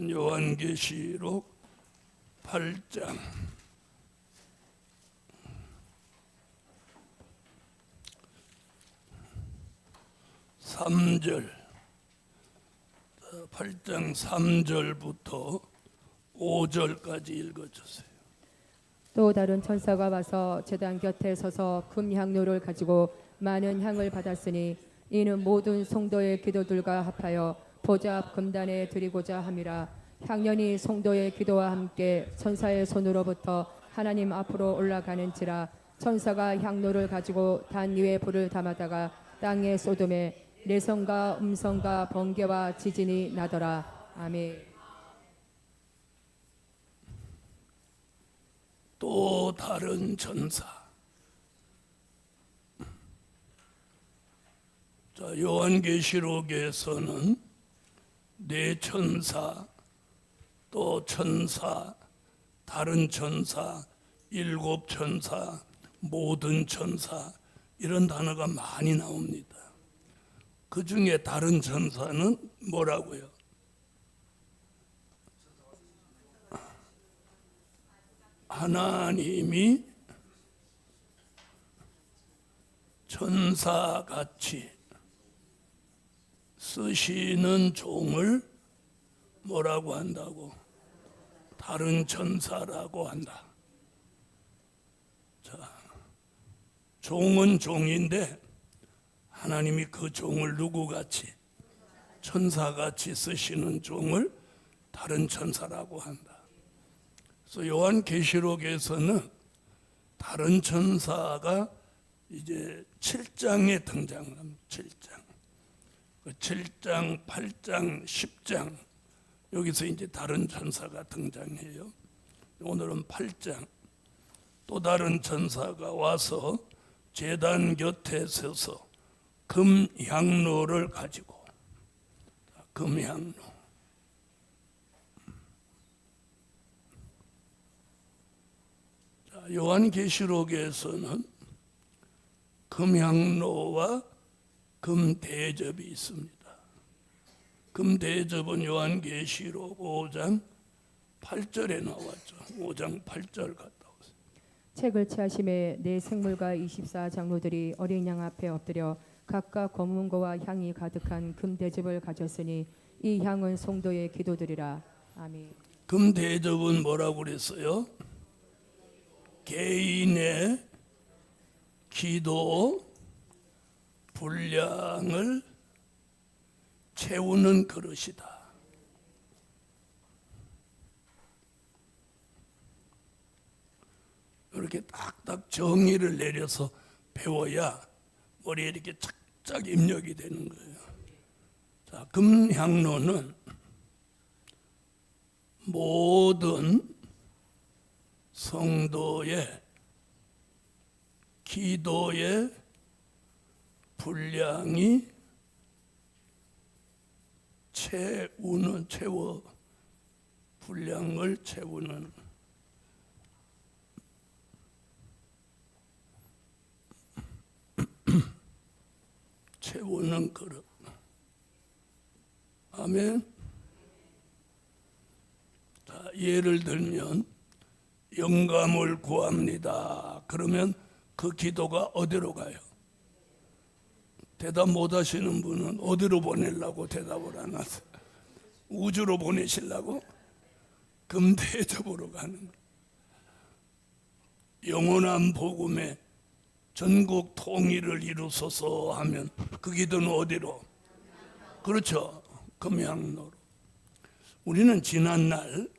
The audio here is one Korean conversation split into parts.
요한계시록 8장 3절 8장 3절부터 5절까지 읽어주세요. 또 다른 천사가 와서 제단 곁에 서서 금향로를 가지고 많은 향을 받았으니 이는 모든 성도의 기도들과 합하여 보좌 앞 금단에 드리고자 함이라. 향연이 성도의 기도와 함께 천사의 손으로부터 하나님 앞으로 올라가는지라. 천사가 향로를 가지고 단 위에 불을 담아다가 땅에 쏟음에 내성과 음성과 번개와 지진이 나더라. 아멘. 또 다른 천사. 자, 요한계시록에서는 네 천사, 또 천사, 다른 천사, 일곱 천사, 모든 천사 이런 단어가 많이 나옵니다. 그 중에 다른 천사는 뭐라고요? 하나님이 천사같이 쓰시는 종을 뭐라고 한다고? 다른 천사라고 한다. 자, 종은 종인데 하나님이 그 종을 누구같이? 천사같이 쓰시는 종을 다른 천사라고 한다. 그래서 요한계시록에서는 다른 천사가 이제 7장에 등장합니다. 7장. 7장, 8장, 10장 여기서 이제 다른 천사가 등장해요. 오늘은 8장. 또 다른 천사가 와서 제단 곁에 서서 금향로를 가지고 금향로. 요한계시록에서는 금향로와 금대접이 있습니다. 금대접은 요한계시록 5장 8절에 나왔죠. 5장 8절 갔다 오세요. 책을 취하심에 네 생물과 24장로들이 어린 양 앞에 엎드려 각각 검은고와 향이 가득한 금대접을 가졌으니 이 향은 성도의 기도들이라. 아멘. 금대접은 뭐라고 그랬어요? 개인의 기도 분량을 채우는 그릇이다. 이렇게 딱딱 정의를 내려서 배워야 머리에 이렇게 착착 입력이 되는 거예요. 자, 금향로는 모든 성도의 기도의 분량이 분량을 채우는 채우는 그릇. 아멘. 자, 예를 들면 영감을 구합니다. 그러면 그 기도가 어디로 가요? 대답 못 하시는 분은 어디로 보내려고 대답을 안 하세요? 우주로 보내시려고? 금대접으로 가는 거예요. 영원한 복음에 전국 통일을 이루소서 하면 그 기도는 어디로? 그렇죠. 금향로로. 우리는 지난날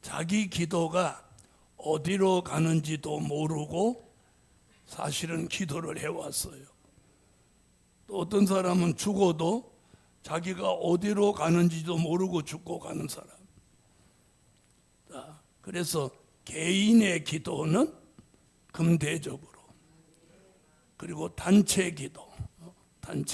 자기 기도가 어디로 가는지도 모르고 사실은 기도를 해왔어요. 또 어떤 사람은 죽어도 자기가 어디로 가는지도 모르고 죽고 가는 사람. 자, 그래서 개인의 기도는 금대접으로, 그리고 단체 기도라고 하죠.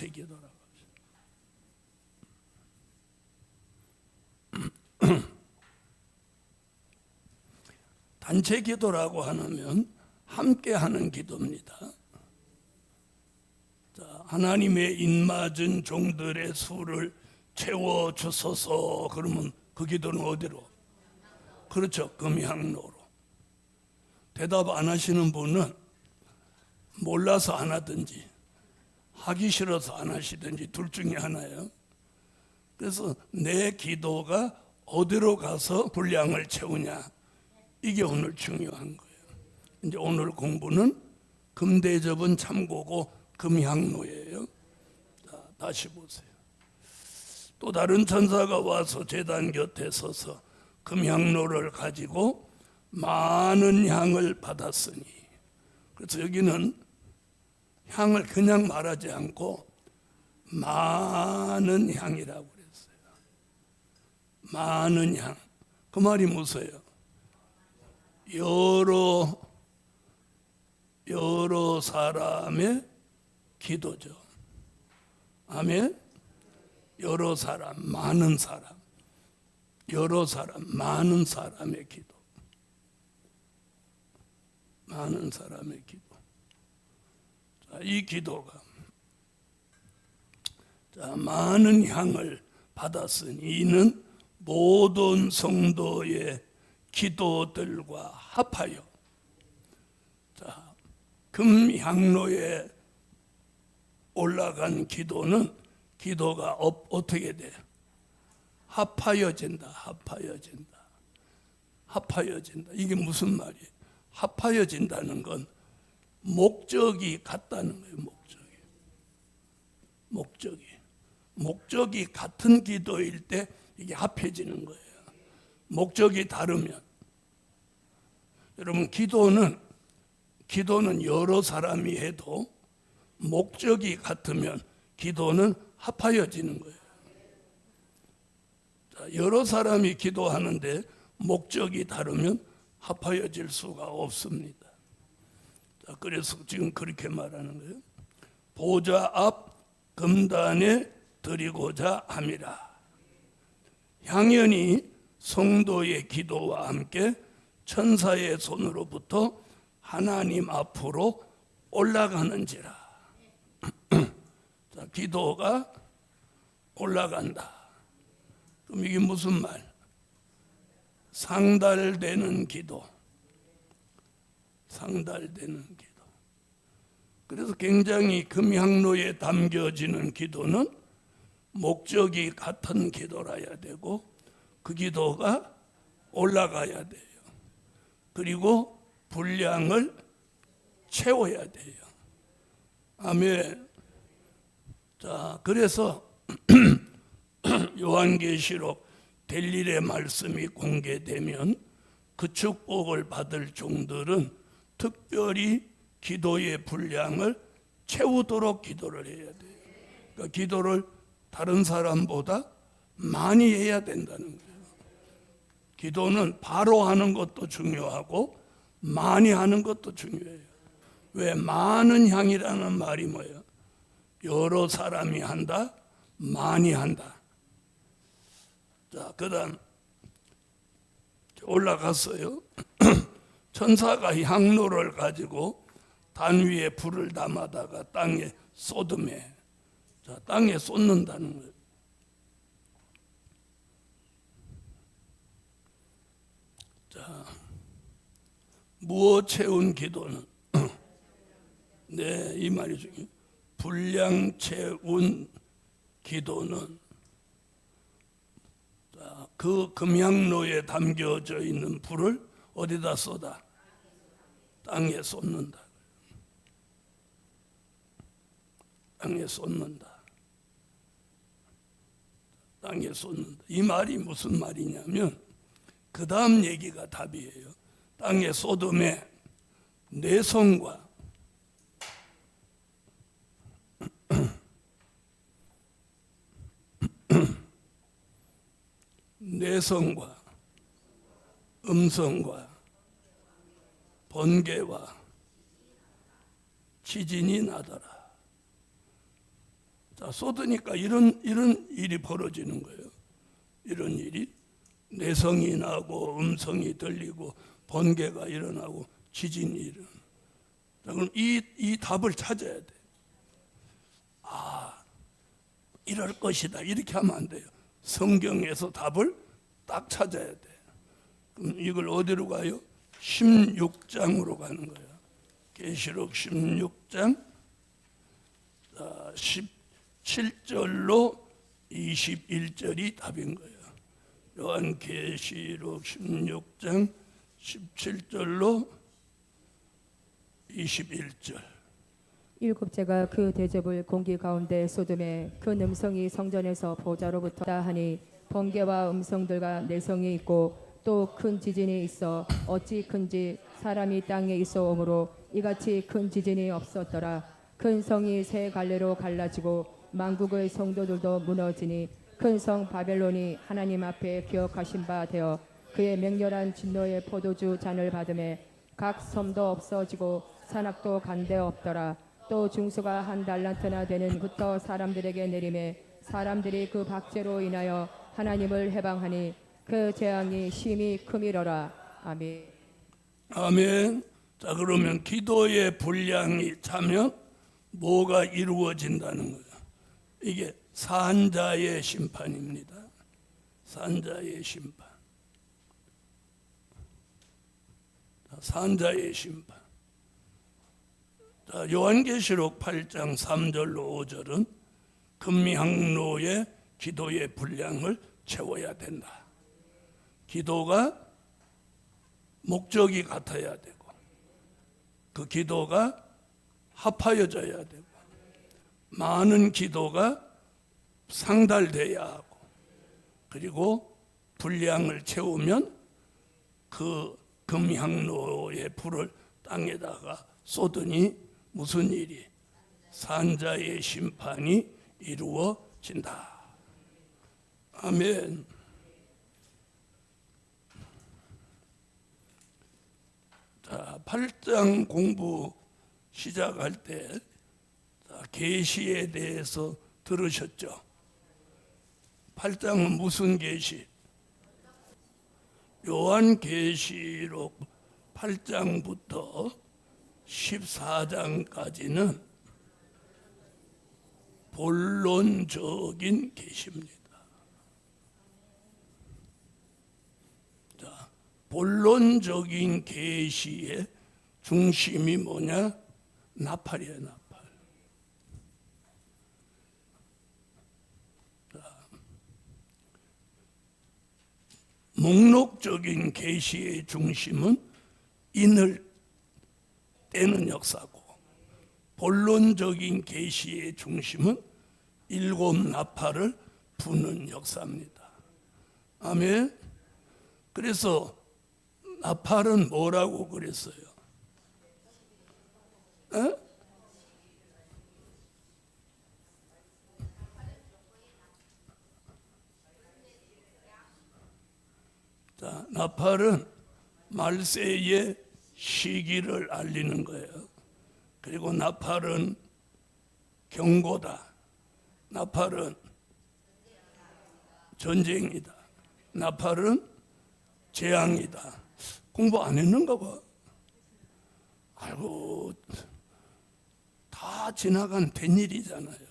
단체 기도라고 하면 함께 하는 기도입니다. 자, 하나님의 입맞은 종들의 수를 채워 주소서. 그러면 그 기도는 어디로? 그렇죠. 금향로로. 대답 안 하시는 분은 몰라서 안 하든지 하기 싫어서 안 하시든지 둘 중에 하나예요. 그래서 내 기도가 어디로 가서 분량을 채우냐, 이게 오늘 중요한 거예요. 이제 오늘 공부는 금대접은 참고고 금향로예요. 자, 다시 보세요. 또 다른 천사가 와서 제단 곁에 서서 금향로를 가지고 많은 향을 받았으니, 그래서 여기는 향을 그냥 말하지 않고 많은 향이라고 그랬어요. 많은 향. 그 말이 무엇이에요? 여러 사람의 기도죠. 아멘. 여러 사람, 많은 사람, 여러 사람, 많은 사람의 기도, 많은 사람의 기도. 자, 이 기도가 많은 향을 받았으니 이는 모든 성도의 기도들과 합하여, 자, 금향로에 올라간 기도는 기도가 어떻게 돼? 합하여진다. 합하여진다. 합하여진다. 이게 무슨 말이에요? 합하여진다는 건 목적이 같다는 거예요. 목적이 같은 기도일 때 이게 합해지는 거예요. 목적이 다르면, 여러분, 기도는 여러 사람이 해도 목적이 같으면 기도는 합하여지는 거예요. 자, 여러 사람이 기도하는데 목적이 다르면 합하여질 수가 없습니다. 자, 그래서 지금 그렇게 말하는 거예요. 보좌 앞 금단에 드리고자 함이라. 향연이 성도의 기도와 함께 천사의 손으로부터 하나님 앞으로 올라가는지라. 자, 기도가 올라간다. 그럼 이게 무슨 말? 상달되는 기도. 상달되는 기도. 그래서 굉장히 금향로에 담겨지는 기도는 목적이 같은 기도라야 되고, 그 기도가 올라가야 돼요. 그리고 분량을 채워야 돼요. 아멘. 자, 그래서 요한계시록 될 일의 말씀이 공개되면 그 축복을 받을 종들은 특별히 기도의 분량을 채우도록 기도를 해야 돼요. 그러니까 기도를 다른 사람보다 많이 해야 된다는 거예요. 기도는 바로 하는 것도 중요하고 많이 하는 것도 중요해요. 왜? 많은 향이라는 말이 뭐예요? 여러 사람이 한다, 많이 한다. 자, 그 다음 올라갔어요. 천사가 향로를 가지고 단 위에 불을 담아다가 땅에 쏟음에, 자, 땅에 쏟는다는 거예요. 자, 무엇 채운 기도는 네, 이 말이 중요해요. 분량 채운 기도는, 자, 그 금향로에 담겨져 있는 불을 어디다 쏟아? 땅에 쏟는다. 땅에 쏟는다. 땅에 쏟는다. 이 말이 무슨 말이냐면 그 다음 얘기가 답이에요. 땅에 쏟음에 내성과 내성과 음성과 번개와 지진이 나더라. 자, 쏟으니까 이런 일이 벌어지는 거예요. 이런 일이 내성이 나고 음성이 들리고 번개가 일어나고 지진이 일어나. 그럼 이 답을 찾아야 돼. 아, 이럴 것이다. 이렇게 하면 안 돼요. 성경에서 답을 딱 찾아야 돼. 그럼 이걸 어디로 가요? 16장으로 가는 거야. 계시록 16장 17절로 21절이 답인 거예요. 요한계시록 16장 17절로 21절. 일곱째가 그 대접을 공기 가운데 쏟음에 그 음성이 성전에서 보좌로부터 하니 번개와 음성들과 내성이 있고 또 큰 지진이 있어 어찌 큰지 사람이 땅에 있어 오므로 이같이 큰 지진이 없었더라. 큰 성이 세 갈래로 갈라지고 만국의 성도들도 무너지니 큰 성 바벨론이 하나님 앞에 기억하신 바 되어 그의 맹렬한 진노의 포도주 잔을 받음에 각 섬도 없어지고 산악도 간데 없더라. 또 중수가 한 달란트나 되는 흩어 사람들에게 내림에 사람들이 그 박제로 인하여 하나님을 해방하니 그 재앙이 심히 크미러라. 아멘. 아멘. 자, 그러면 기도의 분량이 차면 뭐가 이루어진다는 거예요? 이게 산자의 심판입니다. 산자의 심판. 산자의 심판. 자, 요한계시록 8장 3절로 5절은 금미항로의 기도의 분량을 채워야 된다. 기도가 목적이 같아야 되고 그 기도가 합하여져야 되고 많은 기도가 상달돼야 하고 그리고 분량을 채우면 그 금향로의 불을 땅에다가 쏟으니 무슨 일이? 산자의 심판이 이루어진다. 아멘. 자, 8장 공부 시작할 때 계시에 대해서 들으셨죠? 8장은 무슨 계시? 요한계시록 8장부터 14장까지는 본론적인 계시입니다. 자, 본론적인 계시의 중심이 뭐냐? 나팔이에요, 나팔. 자, 목록적인 계시의 중심은 인을 떼는 역사고 본론적인 계시의 중심은 일곱 나팔을 부는 역사입니다. 아멘. 그래서 나팔은 뭐라고 그랬어요? 에? 자, 나팔은 말세의 시기를 알리는 거예요. 그리고 나팔은 경고다. 나팔은 전쟁이다. 나팔은 재앙이다. 공부 안 했는가 봐. 아이고, 다 지나간 된 일이잖아요.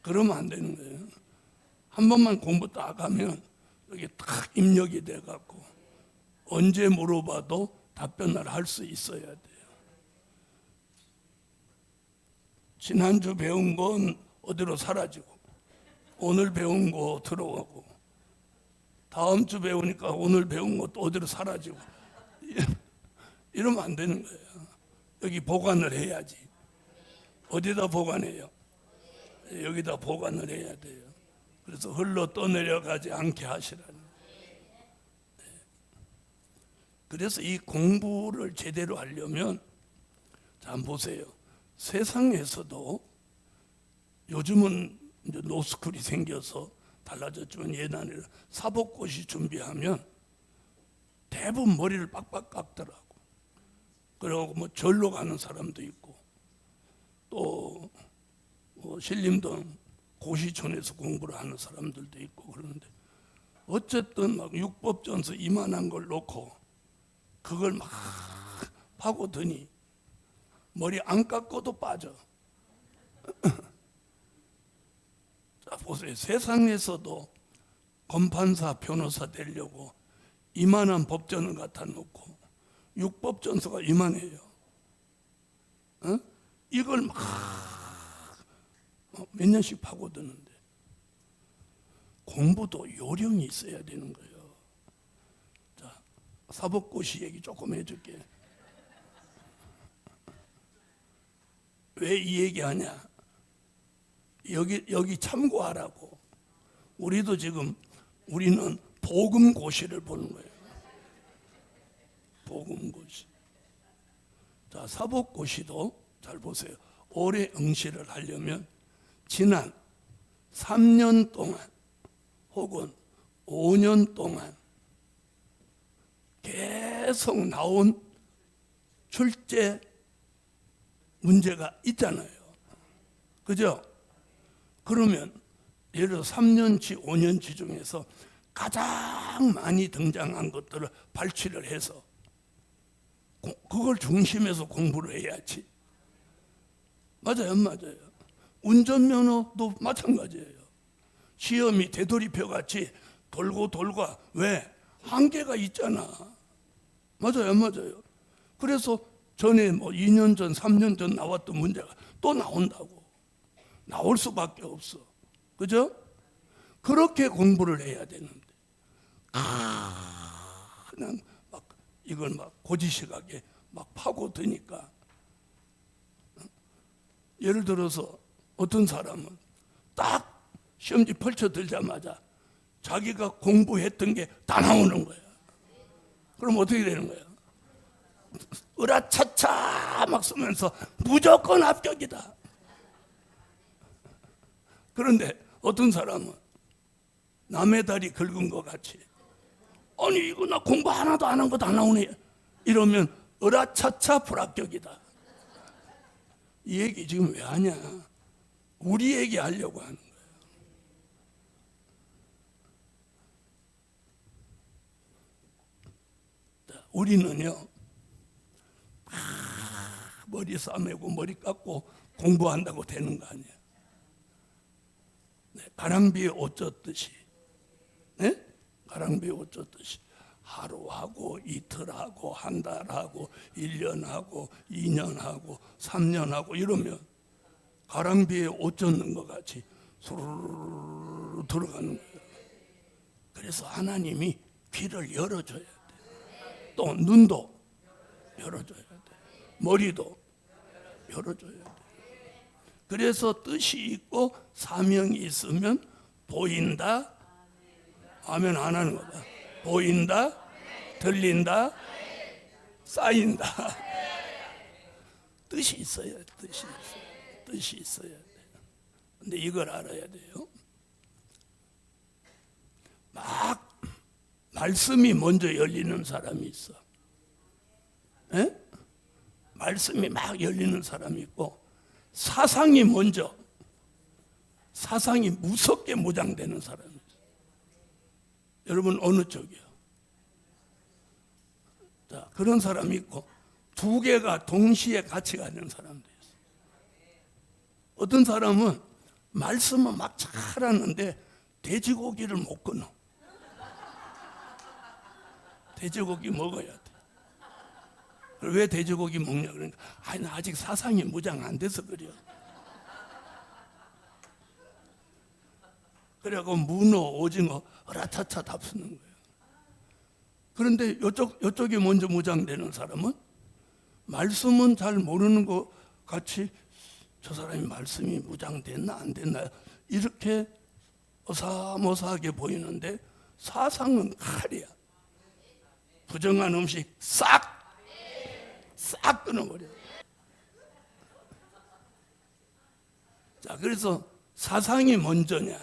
그러면 안 되는 거예요. 한 번만 공부 딱 하면 여기 딱 입력이 돼갖고 언제 물어봐도 답변을 할 수 있어야 돼요. 지난주 배운 건 어디로 사라지고 오늘 배운 거 들어오고 다음 주 배우니까 오늘 배운 것도 어디로 사라지고 이러면 안 되는 거예요. 여기 보관을 해야지. 어디다 보관해요? 여기다 보관을 해야 돼요. 그래서 흘러 떠내려가지 않게 하시라는 거예요. 그래서 이 공부를 제대로 하려면 자, 한번 보세요. 세상에서도 요즘은 이제 노스쿨이 생겨서 달라졌지만 예전에는 사법고시 준비하면 대부분 머리를 빡빡 깎더라고. 그리고 뭐 절로 가는 사람도 있고 또 뭐 신림동 고시촌에서 공부를 하는 사람들도 있고 그러는데 어쨌든 막 육법전서 이만한 걸 놓고 그걸 막 파고드니 머리 안 깎아도 빠져. 자, 보세요. 세상에서도 검판사 변호사 되려고 이만한 법전을 갖다 놓고 육법전서가 이만해요. 이걸 막 몇 년씩 파고드는데 공부도 요령이 있어야 되는 거예요. 자, 사법고시 얘기 조금 해줄게. 왜 이 얘기하냐? 여기 참고하라고. 우리도 지금 우리는 복음고시를 보는 거예요. 복음고시. 자, 사법고시도 잘 보세요. 올해 응시를 하려면 지난 3년 동안 혹은 5년 동안 계속 나온 출제 문제가 있잖아요. 그죠? 그러면 예를 들어 3년치, 5년치 중에서 가장 많이 등장한 것들을 발췌를 해서 그걸 중심에서 공부를 해야지. 맞아요, 맞아요. 운전면허도 마찬가지예요. 시험이 되돌이표 같이 돌고 돌고. 왜? 한계가 있잖아. 맞아요, 맞아요. 그래서 전에 2년 전, 3년 전 나왔던 문제가 또 나온다고. 나올 수밖에 없어. 그죠? 그렇게 공부를 해야 되는데 그냥 막 이걸 막 고지식하게 막 파고드니까. 예를 들어서 어떤 사람은 딱 시험지 펼쳐 들자마자 자기가 공부했던 게 다 나오는 거야. 그럼 어떻게 되는 거야? 으라차차 막 쓰면서 무조건 합격이다. 그런데 어떤 사람은 남의 다리 긁은 것 같이, 아니 이거 나 공부 하나도 안 한 거 다 나오네, 이러면 으라차차 불합격이다. 이 얘기 지금 왜 하냐? 우리 얘기 하려고 하는 거예요. 우리는요, 머리 싸매고 머리 깎고 공부한다고 되는 거 아니에요. 네, 가랑비에 옷 젖듯이, 네? 가랑비에 옷 젖듯이 하루하고 이틀하고 한 달하고 1년하고 2년하고 3년하고 이러면 가랑비에 옷 젖는 것 같이 수르르 들어가는 거예요. 그래서 하나님이 귀를 열어줘야 돼. 또 눈도 열어줘야 돼. 머리도 열어줘야 돼. 그래서 뜻이 있고 사명이 있으면 보인다. 아멘 안 하는 거다. 보인다, 들린다, 쌓인다. 뜻이 있어야 돼. 뜻이 있어야 돼. 근데 이걸 알아야 돼요. 막 말씀이 먼저 열리는 사람이 있어. 에? 말씀이 막 열리는 사람이 있고, 사상이 먼저, 사상이 무섭게 무장되는 사람이 있어. 여러분 어느 쪽이요? 자, 그런 사람이 있고, 두 개가 동시에 같이 가는 사람도 있어. 어떤 사람은 말씀은 막 잘하는데 돼지고기를 못 끊어. 돼지고기 먹어야 돼. 왜 돼지고기 먹냐 그러니까, 아니 나 아직 사상이 무장 안 돼서 그래요. 그래갖고 문어, 오징어 으라차차 답쓰는 거예요. 그런데 이쪽이 먼저 무장되는 사람은 말씀은 잘 모르는 것 같이, 저 사람이 말씀이 무장됐나 안 됐나 이렇게 어사모사하게 보이는데 사상은 칼이야. 부정한 음식 싹 끊어버려. 자, 그래서 사상이 먼저냐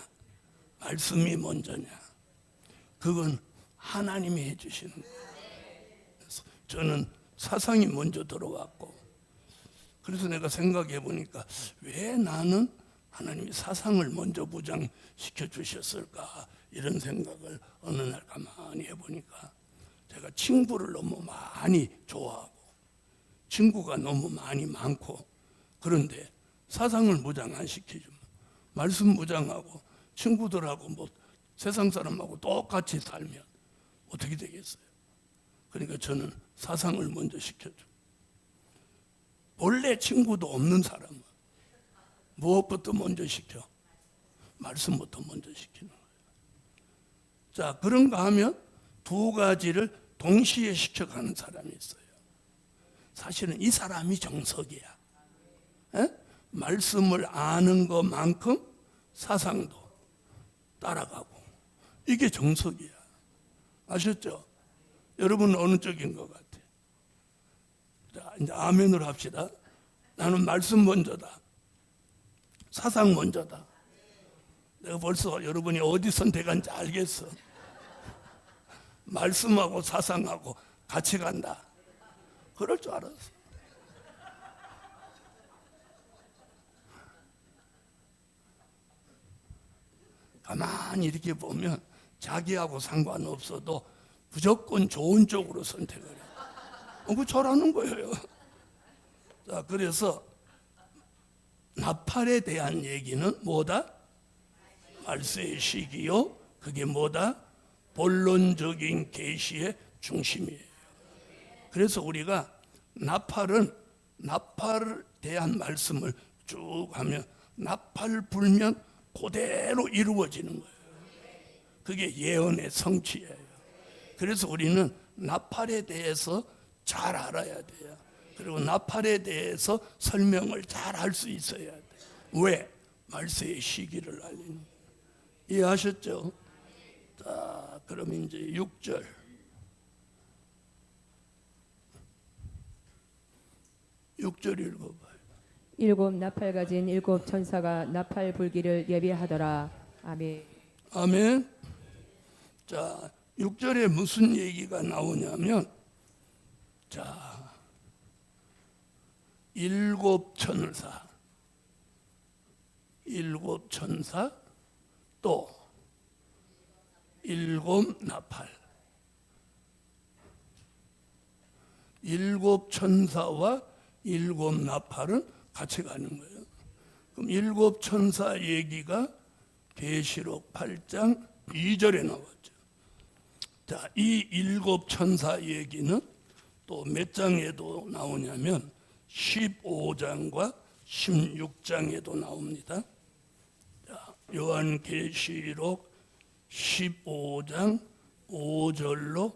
말씀이 먼저냐, 그건 하나님이 해주시는 거예요. 그래서 저는 사상이 먼저 들어왔고, 그래서 내가 생각해 보니까 왜 나는 하나님이 사상을 먼저 무장시켜 주셨을까, 이런 생각을 어느 날 가만히 해보니까, 제가 친구를 너무 많이 좋아하고 친구가 너무 많이 많고, 그런데 사상을 무장 안 시켜주면 말씀 무장하고 친구들하고 뭐 세상 사람하고 똑같이 살면 어떻게 되겠어요? 그러니까 저는 사상을 먼저 시켜줘. 본래 친구도 없는 사람은 무엇부터 먼저 시켜? 말씀부터 먼저 시키는 거예요. 자, 그런가 하면 두 가지를 동시에 시켜가는 사람이 있어요. 사실은 이 사람이 정석이야. 에? 말씀을 아는 것만큼 사상도 따라가고 이게 정석이야. 아셨죠? 여러분은 어느 쪽인 것 같아? 자, 이제 아멘으로 합시다. 나는 말씀 먼저다. 사상 먼저다. 내가 벌써 여러분이 어디 선택한지 알겠어. 말씀하고 사상하고 같이 간다. 그럴 줄 알았어. 가만히 이렇게 보면 자기하고 상관없어도 무조건 좋은 쪽으로 선택을 해. 그 저라는 거예요. 자, 그래서 나팔에 대한 얘기는 뭐다? 말세의 시기요. 그게 뭐다? 본론적인 계시의 중심이에요. 그래서 우리가 나팔에 대한 말씀을 쭉 하면 나팔 불면 그대로 이루어지는 거예요. 그게 예언의 성취예요. 그래서 우리는 나팔에 대해서 잘 알아야 돼요. 그리고 나팔에 대해서 설명을 잘 할 수 있어야 돼요. 왜? 말세의 시기를 알리는 거예요. 이해하셨죠? 자, 그럼 이제 6절. 6절 읽어봐요. 일곱 나팔 가진 일곱 천사가 나팔 불기를 예비하더라. 아멘. 아멘. 자, 6절에 무슨 얘기가 나오냐면, 자, 일곱 천사, 또 일곱 나팔. 일곱 천사와 일곱 나팔은 같이 가는 거예요. 그럼 일곱 천사 얘기가 계시록 8장 2절에 나왔죠. 자, 이 일곱 천사 얘기는 또 몇 장에도 나오냐면 15장과 16장에도 나옵니다. 자, 요한계시록 15장 5절로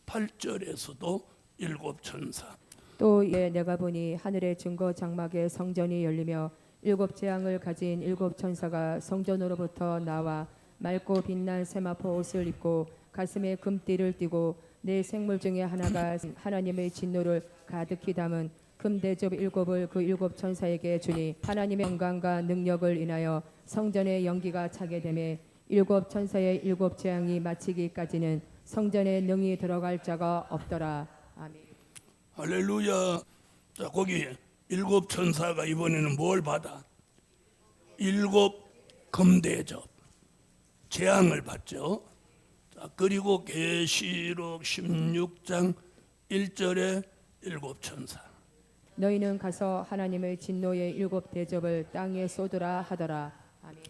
8절에서도 일곱 천사. 또 내가 보니 하늘의 증거 장막에 성전이 열리며 일곱 재앙을 가진 일곱 천사가 성전으로부터 나와 맑고 빛난 세마포 옷을 입고 가슴에 금띠를 띠고 네 생물 중에 하나가 하나님의 진노를 가득히 담은 금대접 일곱을 그 일곱 천사에게 주니 하나님의 영광과 능력을 인하여 성전의 연기가 차게 되매 일곱 천사의 일곱 재앙이 마치기까지는 성전에 능히 들어갈 자가 없더라. 아멘. 할렐루야. 자, 거기 일곱 천사가 이번에는 뭘 받아? 일곱 금대접 재앙을 받죠. 자, 그리고 계시록 16장 1절에 일곱 천사. 너희는 가서 하나님의 진노의 일곱 대접을 땅에 쏟으라 하더라. 아멘.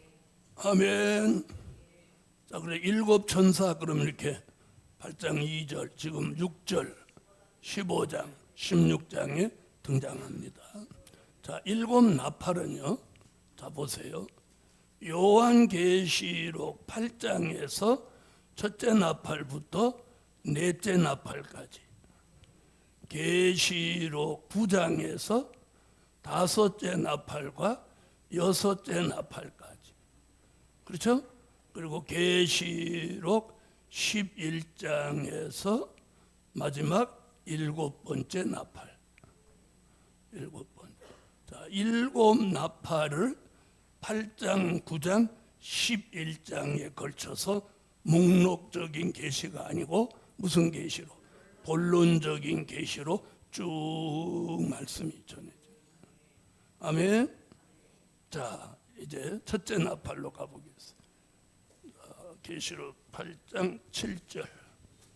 아멘. 자, 그래 일곱 천사 그럼 이렇게 8장 2절, 지금 6절, 15장, 16장에 등장합니다. 자, 일곱 나팔은요. 자, 보세요. 요한계시록 8장에서 첫째 나팔부터 넷째 나팔까지, 계시록 9장에서 다섯째 나팔과 여섯째 나팔까지. 그렇죠? 그리고 계시록 11장에서 마지막 일곱 번째 나팔. 일곱 번째. 자, 일곱 나팔을 8장, 9장, 11장에 걸쳐서 목록적인 계시가 아니고 무슨 계시로? 본론적인 계시로 쭉 말씀이 전해져요. 아멘. 자, 이제 첫째 나팔로 가보겠습니다. 계시록 8장 7절.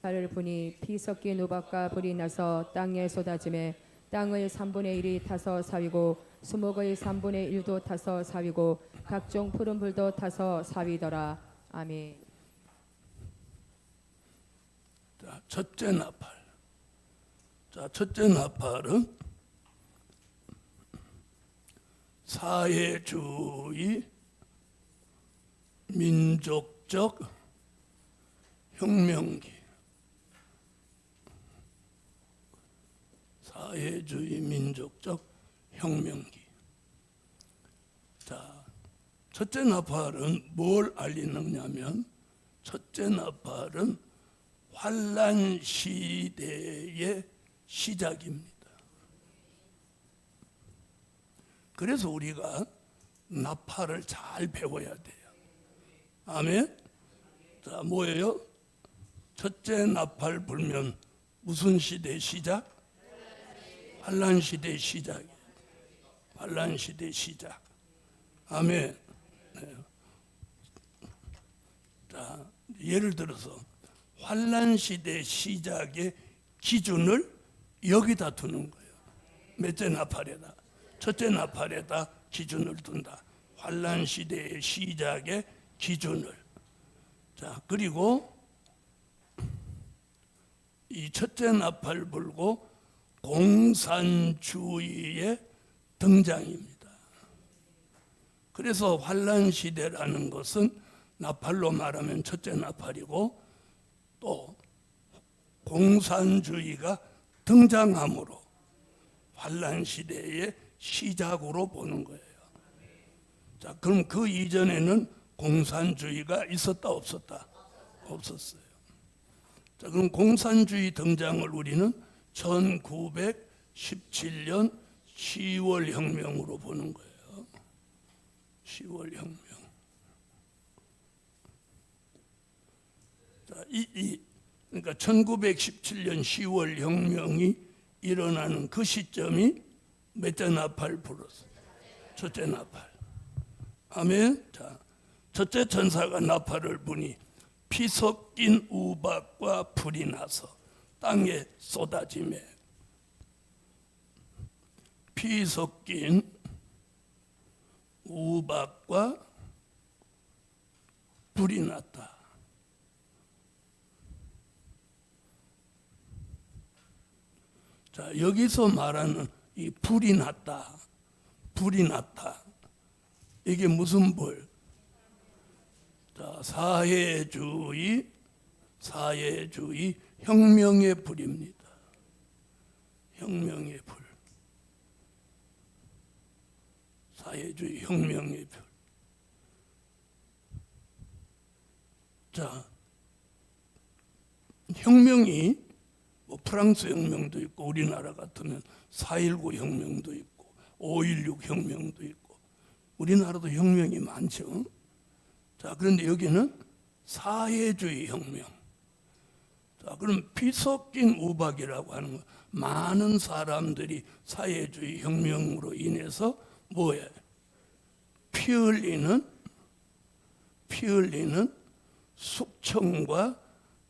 나를 보니 피 섞인 우박과 불이 나서 땅에 쏟아짐에 땅의 3분의 1이 타서 사위고 수목의 3분의 1도 타서 사위고 각종 푸른 불도 타서 사위더라. 아멘. 자, 첫째 나팔. 자, 첫째 나팔은 사회주의 민족적 혁명기. 사회주의 민족적 혁명기. 자, 첫째 나팔은 뭘 알리느냐면, 첫째 나팔은 환란 시대의 시작입니다. 그래서 우리가 나팔을 잘 배워야 돼요. 아멘. 자, 뭐예요? 첫째 나팔 불면 무슨 시대 시작? 환란 시대 시작이에요. 환란 시대 시작. 아멘. 네. 자, 예를 들어서 환란 시대 시작의 기준을 여기다 두는 거예요. 몇째 나팔에다? 첫째 나팔에다 기준을 둔다. 환란 시대의 시작의 기준을. 자, 그리고 이 첫째 나팔 불고 공산주의의 등장입니다. 그래서 환란 시대라는 것은 나팔로 말하면 첫째 나팔이고, 또 공산주의가 등장함으로 환란 시대의 시작으로 보는 거예요. 자, 그럼 그 이전에는 공산주의가 있었다 없었다? 없었어요. 자, 그럼 공산주의 등장을 우리는 1917년 10월 혁명으로 보는 거예요. 10월 혁명. 자, 그러니까 1917년 10월 혁명이 일어나는 그 시점이 몇째 나팔 불었어? 첫째 나팔. 아멘. 자, 첫째 천사가 나팔을 부니 피 섞인 우박과 불이 나서 땅에 쏟아지매, 피 섞인 우박과 불이 났다. 자, 여기서 말하는 이 불이 났다, 불이 났다, 이게 무슨 불? 자, 사회주의 혁명의 불입니다. 혁명의 불. 사회주의 혁명의 불. 자, 혁명이 뭐 프랑스 혁명도 있고, 우리나라 같으면 4.19 혁명도 있고, 5.16 혁명도 있고, 우리나라도 혁명이 많죠. 자, 그런데 여기는 사회주의 혁명. 자, 그럼 피 섞인 우박이라고 하는 거, 많은 사람들이 사회주의 혁명으로 인해서 뭐예요? 피 흘리는 숙청과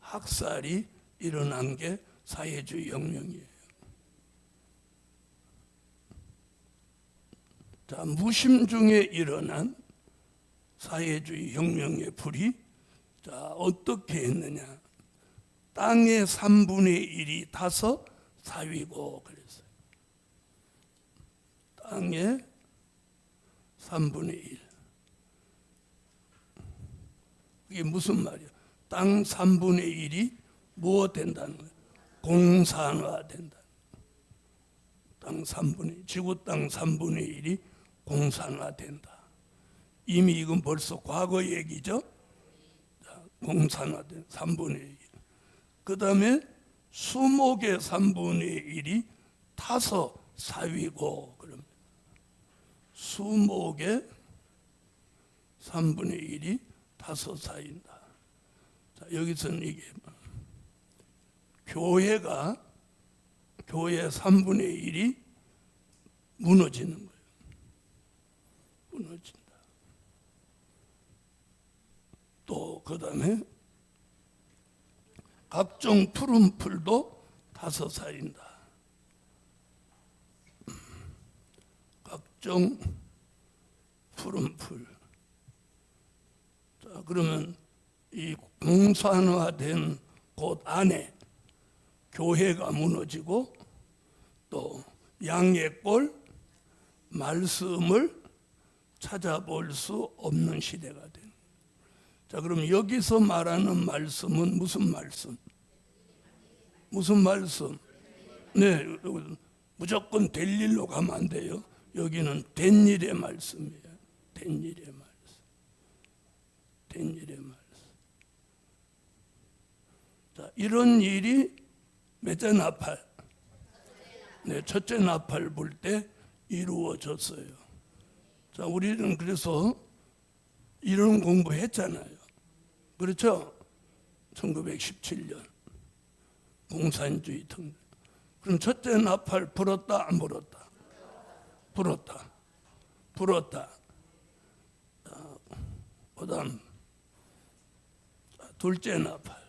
학살이 일어난 게 사회주의 혁명이에요. 자, 무심중에 일어난 사회주의 혁명의 불이, 자, 어떻게 했느냐? 땅의 3분의 1이 타서 사위고 그랬어요. 땅의 3분의 1. 이게 무슨 말이야? 땅 3분의 1이 무엇 된다는 거예요? 공산화 된다. 땅 3분의 1, 지구 땅 3분의 1이 공산화 된다. 이미 이건 벌써 과거 얘기죠. 공산화된 3분의 1. 그 다음에 수목의 3분의 1이 타서 사위고 그럽니다. 수목의 3분의 1이 타서 사인다. 자, 여기서는 이게 교회 3분의 1이 무너지는 거예요. 무너진다. 또 그 다음에 각종 푸른 풀도 타서 사인다. 각종 푸른 풀. 자, 그러면 이 공산화된 곳 안에 교회가 무너지고 또 양의 꼴 말씀을 찾아볼 수 없는 시대가 된. 자, 그럼 여기서 말하는 말씀은 무슨 말씀? 무슨 말씀? 네, 무조건 될 일로 가면 안 돼요. 여기는 된 일의 말씀이에요. 된 일의 말씀. 된 일의 말씀. 자, 이런 일이 몇째 나팔? 네, 첫째 나팔 불 때 이루어졌어요. 자, 우리는 그래서 이런 공부했잖아요. 그렇죠? 1917년 공산주의 등. 그럼 첫째 나팔 불었다 안 불었다? 불었다. 불었다. 그다음 둘째 나팔.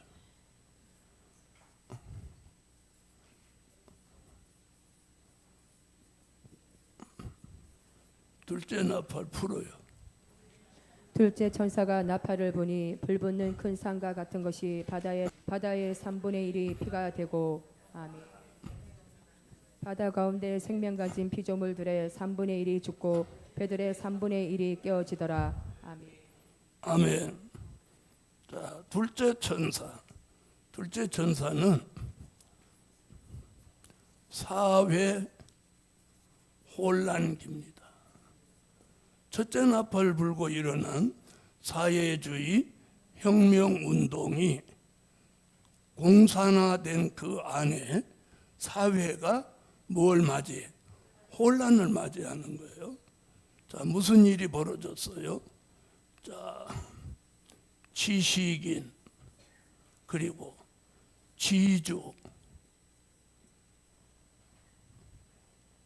둘째 나팔 불어요. 둘째 천사가 나팔을 부니 불붙는 큰 산과 같은 것이 바다의 3분의 1이 피가 되고, 아멘. 바다 가운데 생명 가진 피조물들의 3분의 1이 죽고 배들의 3분의 1이 깨어지더라. 아멘. 아멘. 자, 둘째 천사. 둘째 천사는 사회 혼란기입니다. 첫째 나팔 불고 일어난 사회주의 혁명운동이 공산화된 그 안에 사회가 뭘 맞이해? 혼란을 맞이하는 거예요. 자, 무슨 일이 벌어졌어요? 자, 지식인 그리고 지주.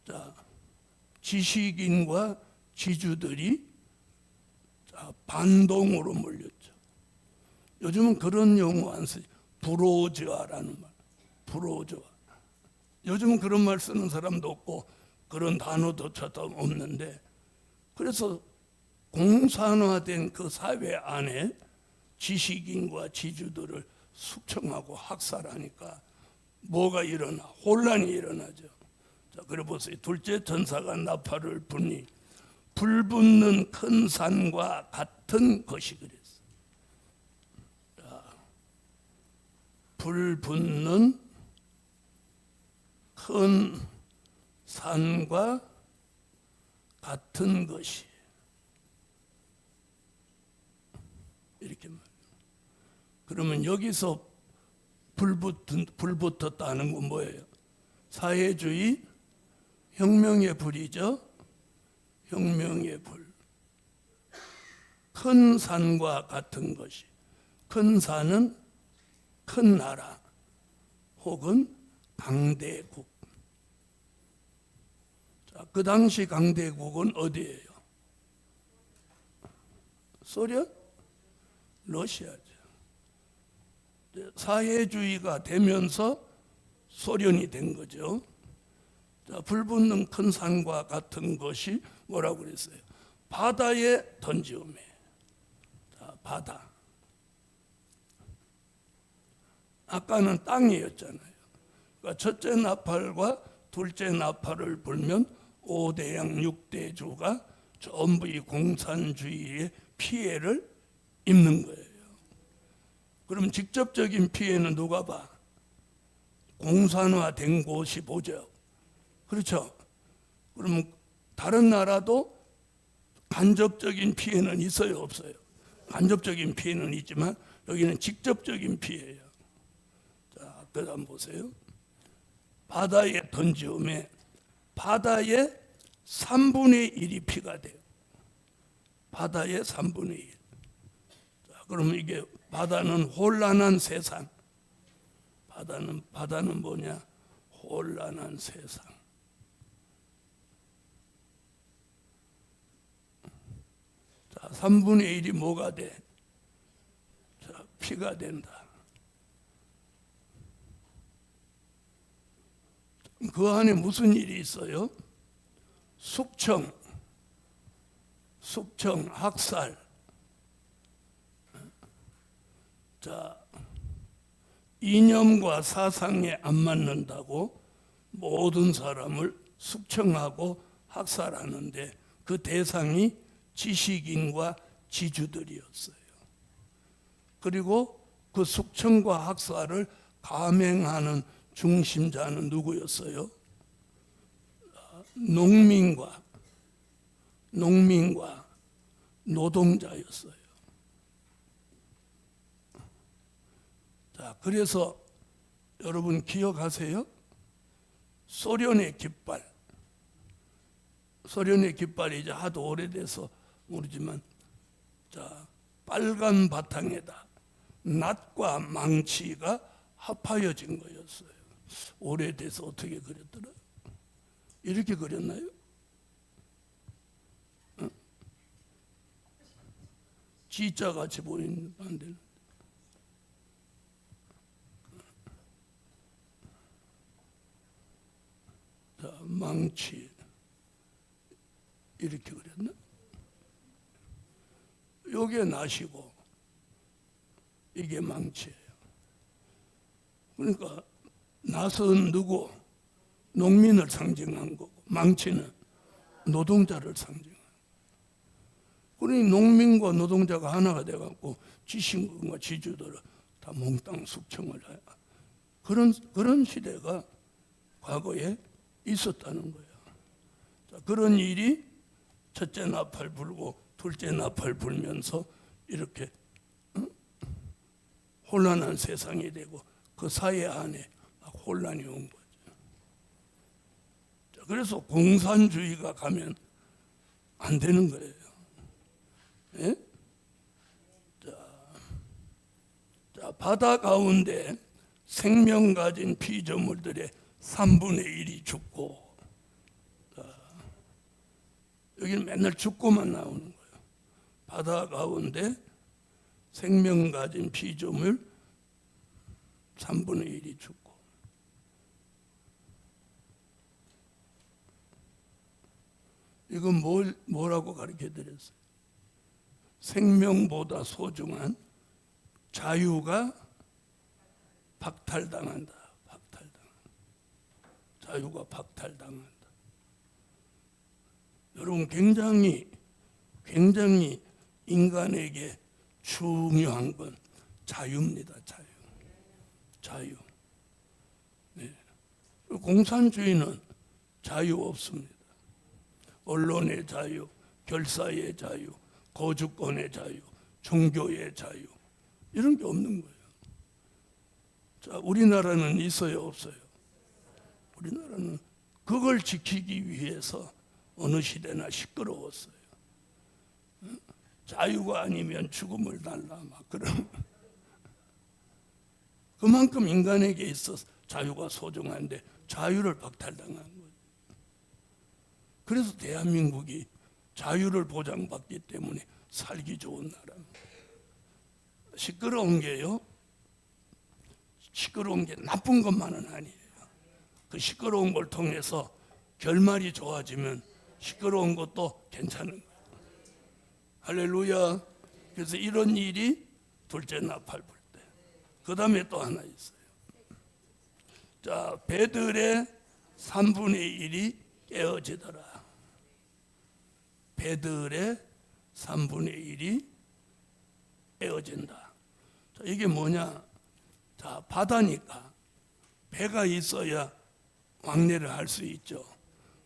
자, 지식인과 지주들이 반동으로 몰렸죠. 요즘은 그런 용어 안 쓰죠. 부르주아라는 말. 부르주아. 요즘은 그런 말 쓰는 사람도 없고 그런 단어조차도 없는데, 그래서 공산화된 그 사회 안에 지식인과 지주들을 숙청하고 학살하니까 뭐가 일어나? 혼란이 일어나죠. 자, 그래 보세요. 둘째 천사가 나팔을 부니 불붙는 큰 산과 같은 것이 그랬어. 자, 불붙는 큰 산과 같은 것이, 이렇게 말해요. 그러면 여기서 불붙었다는 건 뭐예요? 사회주의 혁명의 불이죠. 혁명의 불. 큰 산과 같은 것이. 큰 산은 큰 나라 혹은 강대국. 자, 그 당시 강대국은 어디예요? 소련? 러시아죠. 사회주의가 되면서 소련이 된 거죠. 자, 불붙는 큰 산과 같은 것이 뭐라고 그랬어요? 바다에 던지오매. 자, 바다. 아까는 땅이었잖아요. 그러니까 첫째 나팔과 둘째 나팔을 불면 5대양 6대주가 전부 이 공산주의의 피해를 입는 거예요. 그럼 직접적인 피해는 누가 봐? 공산화된 곳이 보죠. 그렇죠? 그럼 다른 나라도 간접적인 피해는 있어요, 없어요? 간접적인 피해는 있지만 여기는 직접적인 피해예요. 자, 그다음 보세요. 바다에 던지오매 바다의 3분의 1이 피가 돼요. 바다의 3분의 1. 자, 그러면 이게 바다는 혼란한 세상. 바다는 뭐냐? 혼란한 세상. 자, 3분의 1이 뭐가 돼? 자, 피가 된다. 그 안에 무슨 일이 있어요? 숙청, 학살. 자, 이념과 사상에 안 맞는다고 모든 사람을 숙청하고 학살하는데 그 대상이 지식인과 지주들이었어요. 그리고 그 숙청과 학살을 감행하는 중심자는 누구였어요? 농민과 노동자였어요. 자, 그래서 여러분 기억하세요? 소련의 깃발이 이제 하도 오래돼서 모르지만, 자, 빨간 바탕에다 낫과 망치가 합하여진 거였어요. 오래돼서 어떻게 그렸더라? 이렇게 그렸나요? G자 같이 보이는 반대는. 자, 망치 이렇게 그렸나? 요게 낫이고 이게 망치예요. 그러니까 낫은 누구? 농민을 상징한 거고, 망치는 노동자를 상징한 거고. 그러니 농민과 노동자가 하나가 돼갖고 지식인과 지주들을 다 몽땅 숙청을 해요. 그런 시대가 과거에 있었다는 거예요. 자, 그런 일이 첫째 나팔 불고 둘째 나팔 불면서 이렇게 혼란한 세상이 되고 그 사회 안에 혼란이 온 거죠. 자, 그래서 공산주의가 가면 안 되는 거예요. 예? 자, 바다 가운데 생명 가진 피조물들의 3분의 1이 죽고, 여기는 맨날 죽고만 나오는 거예요. 바다 가운데 생명 가진 피조물 3분의 1이 죽고. 이건 뭐라고 가르쳐 드렸어요? 생명보다 소중한 자유가 박탈당한다. 자유가 박탈당한다. 여러분, 굉장히 인간에게 중요한 건 자유입니다. 자유. 네. 공산주의는 자유 없습니다. 언론의 자유, 결사의 자유, 거주권의 자유, 종교의 자유, 이런 게 없는 거예요. 자, 우리나라는 있어요, 없어요? 우리나라는 그걸 지키기 위해서 어느 시대나 시끄러웠어요. 자유가 아니면 죽음을 달라, 막 그런. 그만큼 인간에게 있어 자유가 소중한데 자유를 박탈당한 거예요. 그래서 대한민국이 자유를 보장받기 때문에 살기 좋은 나라입니다. 시끄러운 게요, 시끄러운 게 나쁜 것만은 아니에요. 그 시끄러운 걸 통해서 결말이 좋아지면 시끄러운 것도 괜찮은 거예요. 할렐루야. 그래서 이런 일이 둘째 나팔 불 때. 그 다음에 또 하나 있어요. 자, 배들의 3분의 1이 깨어지더라. 배들의 3분의 1이 깨어진다. 자, 이게 뭐냐? 자, 바다니까 배가 있어야 왕래를 할 수 있죠.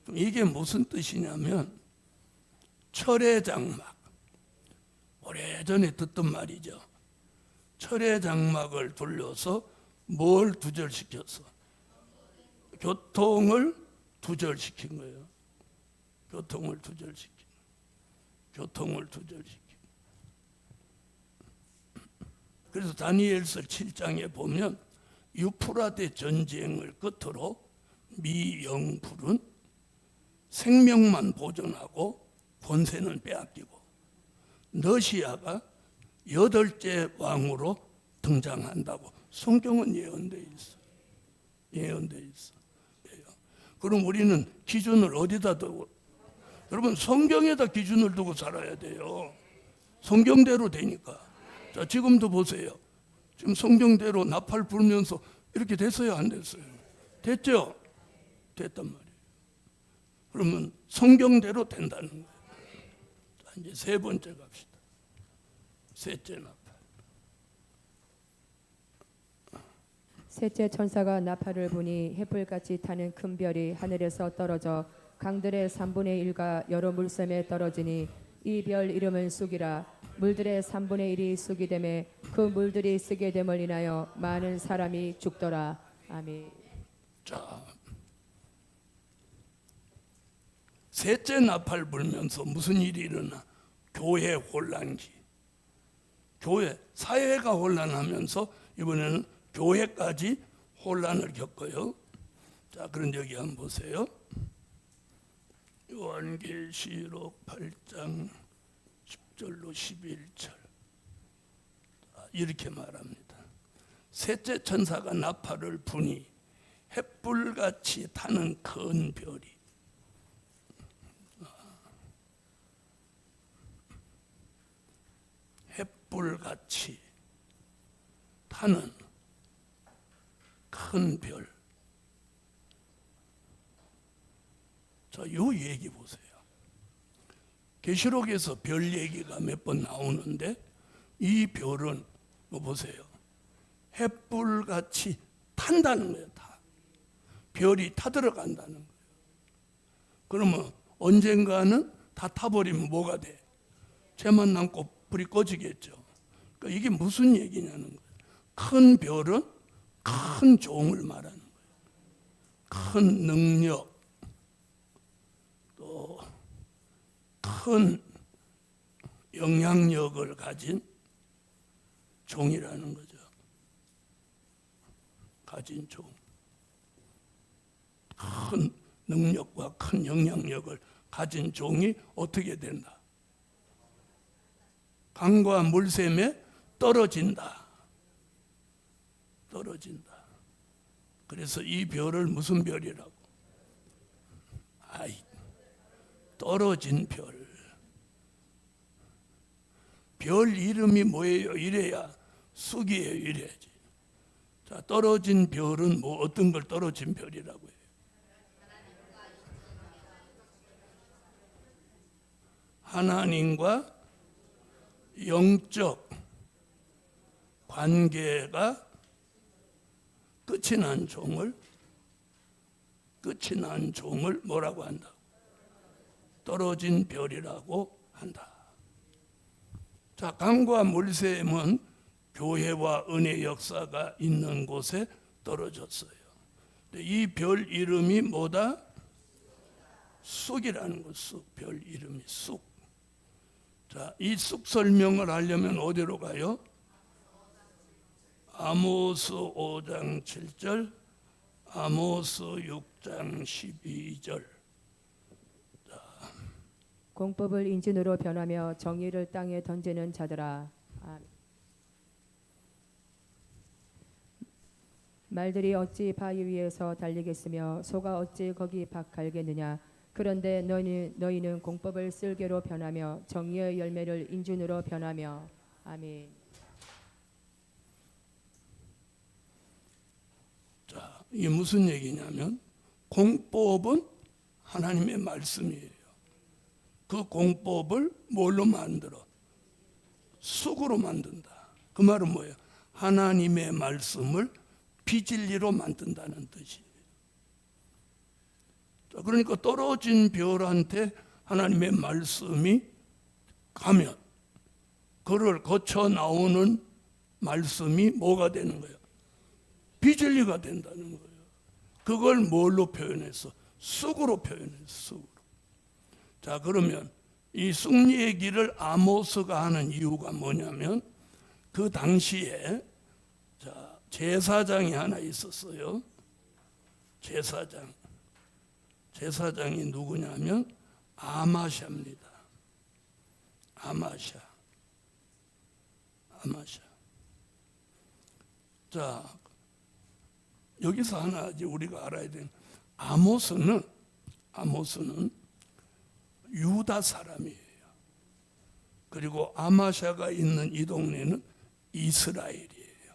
그럼 이게 무슨 뜻이냐면, 철의 장막, 오래전에 듣던 말이죠. 철의 장막을 돌려서 뭘 두절시켰어? 교통을 두절시킨 거예요. 교통을 두절시킨. 그래서 다니엘서 7장에 보면 유프라데 전쟁을 끝으로 미영불은 생명만 보존하고 권세는 빼앗기고 너시아가 8째 왕으로 등장한다고 성경은 예언되어 있어. 그럼 우리는 기준을 어디다 두고? 여러분, 성경에다 기준을 두고 살아야 돼요. 성경대로 되니까. 자, 지금도 보세요. 지금 성경대로 나팔 불면서 이렇게 됐어요, 안 됐어요? 됐죠? 됐단 말이에요. 그러면 성경대로 된다는 거예요. 자, 이제 세 번째 갑시다. 셋째 나팔. 셋째 천사가 나팔을 부니 햇불같이 타는 큰 별이 하늘에서 떨어져 강들의 3분의 1과 여러 물샘에 떨어지니 이 별 이름은 쑥이라. 물들의 3분의 1이 쑥이 되매 그 물들이 쓰게 됨을 인하여 많은 사람이 죽더라. 아멘. 자, 셋째 나팔 불면서 무슨 일이 일어나? 교회 혼란기. 교회, 사회가 혼란하면서 이번에는 교회까지 혼란을 겪어요. 자, 그런데 여기 한번 보세요. 요한계시록 8장 10절로 11절 이렇게 말합니다. 셋째 천사가 나팔을 부니 햇불같이 타는 큰 별이 햇불같이 타는 큰 별. 자, 요 얘기 보세요. 계시록에서 별 얘기가 몇 번 나오는데 이 별은 뭐 보세요. 햇불같이 탄다는 거예요. 다. 별이 타들어간다는 거예요. 그러면 언젠가는 다 타버리면 뭐가 돼? 재만 남고 불이 꺼지겠죠. 그러니까 이게 무슨 얘기냐는 거예요. 큰 별은 큰 종을 말하는 거예요. 큰 능력, 또 큰 영향력을 가진 종이라는 거죠. 가진 종. 큰 능력과 큰 영향력을 가진 종이 어떻게 된다? 강과 물샘에 떨어진다. 떨어진다. 그래서 이 별을 무슨 별이라고? 떨어진 별. 별 이름이 뭐예요? 이래야 쑥이에요. 이래야지. 자, 떨어진 별은 뭐 어떤 걸 떨어진 별이라고 해요? 하나님과 영적 관계가 끝이 난 종을 뭐라고 한다? 떨어진 별이라고 한다. 자, 강과 물샘은 교회와 은혜 역사가 있는 곳에 떨어졌어요. 이 별 이름이 뭐다? 쑥이라는 거. 쑥. 별 이름이 쑥. 자, 이 쑥 설명을 하려면 어디로 가요? 아모스 5장 7절, 아모스 6장 12절. 공법을 인진으로 변하며 정의를 땅에 던지는 자들아. 아멘. 말들이 어찌 바위 위에서 달리겠으며 소가 어찌 거기 박 갈겠느냐. 그런데 너희는 공법을 쓸개로 변하며 정의의 열매를 인준으로 변하며. 아멘. 자, 이게 무슨 얘기냐면 공법은 하나님의 말씀이에요. 그 공법을 뭘로 만들어? 쑥으로 만든다. 그 말은 뭐예요? 하나님의 말씀을 비진리로 만든다는 뜻이에요. 자, 그러니까 떨어진 별한테 하나님의 말씀이 가면 그를 거쳐 나오는 말씀이 뭐가 되는 거예요? 비진리가 된다는 거예요. 그걸 뭘로 표현했어? 쑥으로 표현했어. 쑥으로. 자, 그러면 이 쑥 얘기를 아모스가 하는 이유가 뭐냐면 그 당시에 자, 제사장이 하나 있었어요. 제사장이 누구냐면 아마샤입니다. 아마샤. 자, 여기서 하나 우리가 알아야 되는 아모스는 유다 사람이에요. 그리고 아마샤가 있는 이 동네는 이스라엘이에요.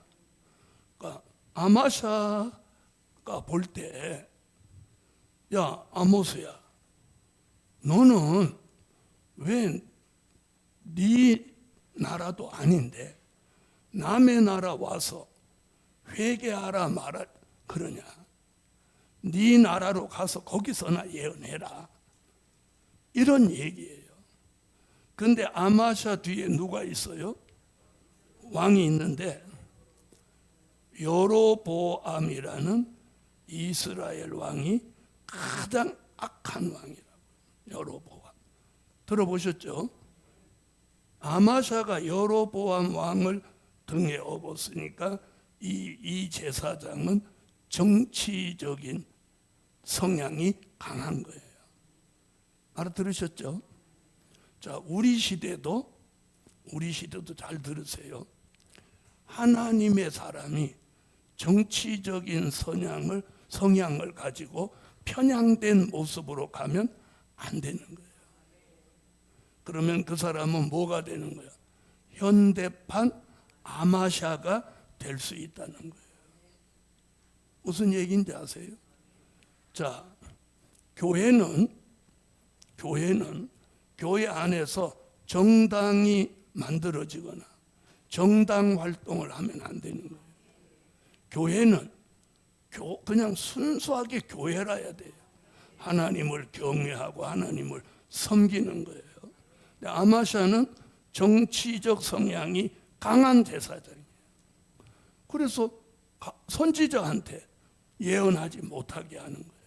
아마샤가 볼 때, 야 아모스야, 너는 왜 네 나라도 아닌데 남의 나라 와서 회개하라 말아 그러냐? 네 나라로 가서 거기서나 예언해라. 이런 얘기예요. 근데 아마샤 뒤에 누가 있어요? 왕이 있는데 여로보암이라는 이스라엘 왕이 가장 악한 왕이라고. 여로보암 들어보셨죠? 아마샤가 여로보암 왕을 등에 업었으니까 이 제사장은 정치적인 성향이 강한 거예요. 알아들으셨죠? 자, 우리 시대도 잘 들으세요. 하나님의 사람이 정치적인 성향을 가지고 편향된 모습으로 가면 안 되는 거예요. 그러면 그 사람은 뭐가 되는 거예요? 현대판 아마샤가 될 수 있다는 거예요. 무슨 얘기인지 아세요? 자, 교회는 교회 안에서 정당이 만들어지거나 정당 활동을 하면 안 되는 거예요. 교회는 그냥 순수하게 교회라야 돼요. 하나님을 경외하고 하나님을 섬기는 거예요. 아마샤는 정치적 성향이 강한 제사장이에요. 그래서 선지자한테 예언하지 못하게 하는 거예요.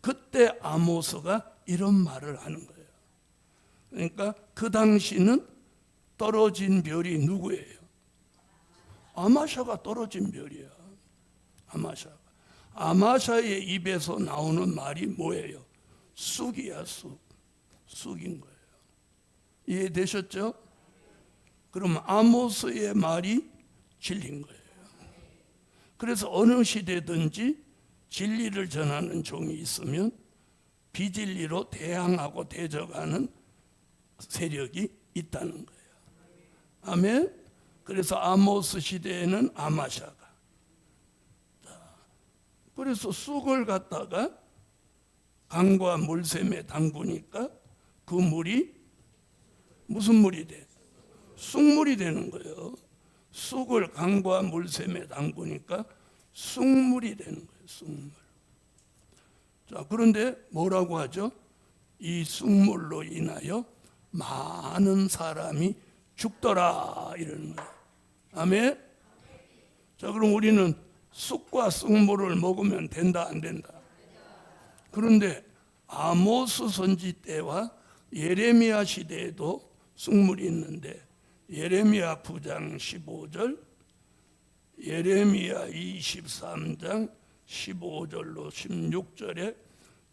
그때 아모스가 이런 말을 하는 거예요. 그러니까 그 당시는 떨어진 별이 누구예요? 아마샤가 떨어진 별이야. 아마샤의 입에서 나오는 말이 뭐예요? 쑥이야, 쑥인 거예요. 이해되셨죠? 그럼 아모스의 말이 진리인 거예요. 그래서 어느 시대든지 진리를 전하는 종이 있으면 비진리로 대항하고 대적하는 세력이 있다는 거예요. 아멘. 그래서 아모스 시대에는 아마샤가, 그래서 쑥을 갖다가 강과 물샘에 담그니까 그 물이 무슨 물이 돼? 쑥물이 되는 거예요. 쑥을 강과 물샘에 담그니까 쑥물이 되는 거예요. 쑥물. 자, 그런데 뭐라고 하죠? 이 쑥물로 인하여 많은 사람이 죽더라 이러는 거예요. 아멘. 자, 그럼 우리는 쑥과 쑥물을 먹으면 된다 안 된다? 그런데 아모스 선지 때와 예레미야 시대에도 쑥물이 있는데 예레미야 9장 15절, 예레미야 23장 15절로 16절에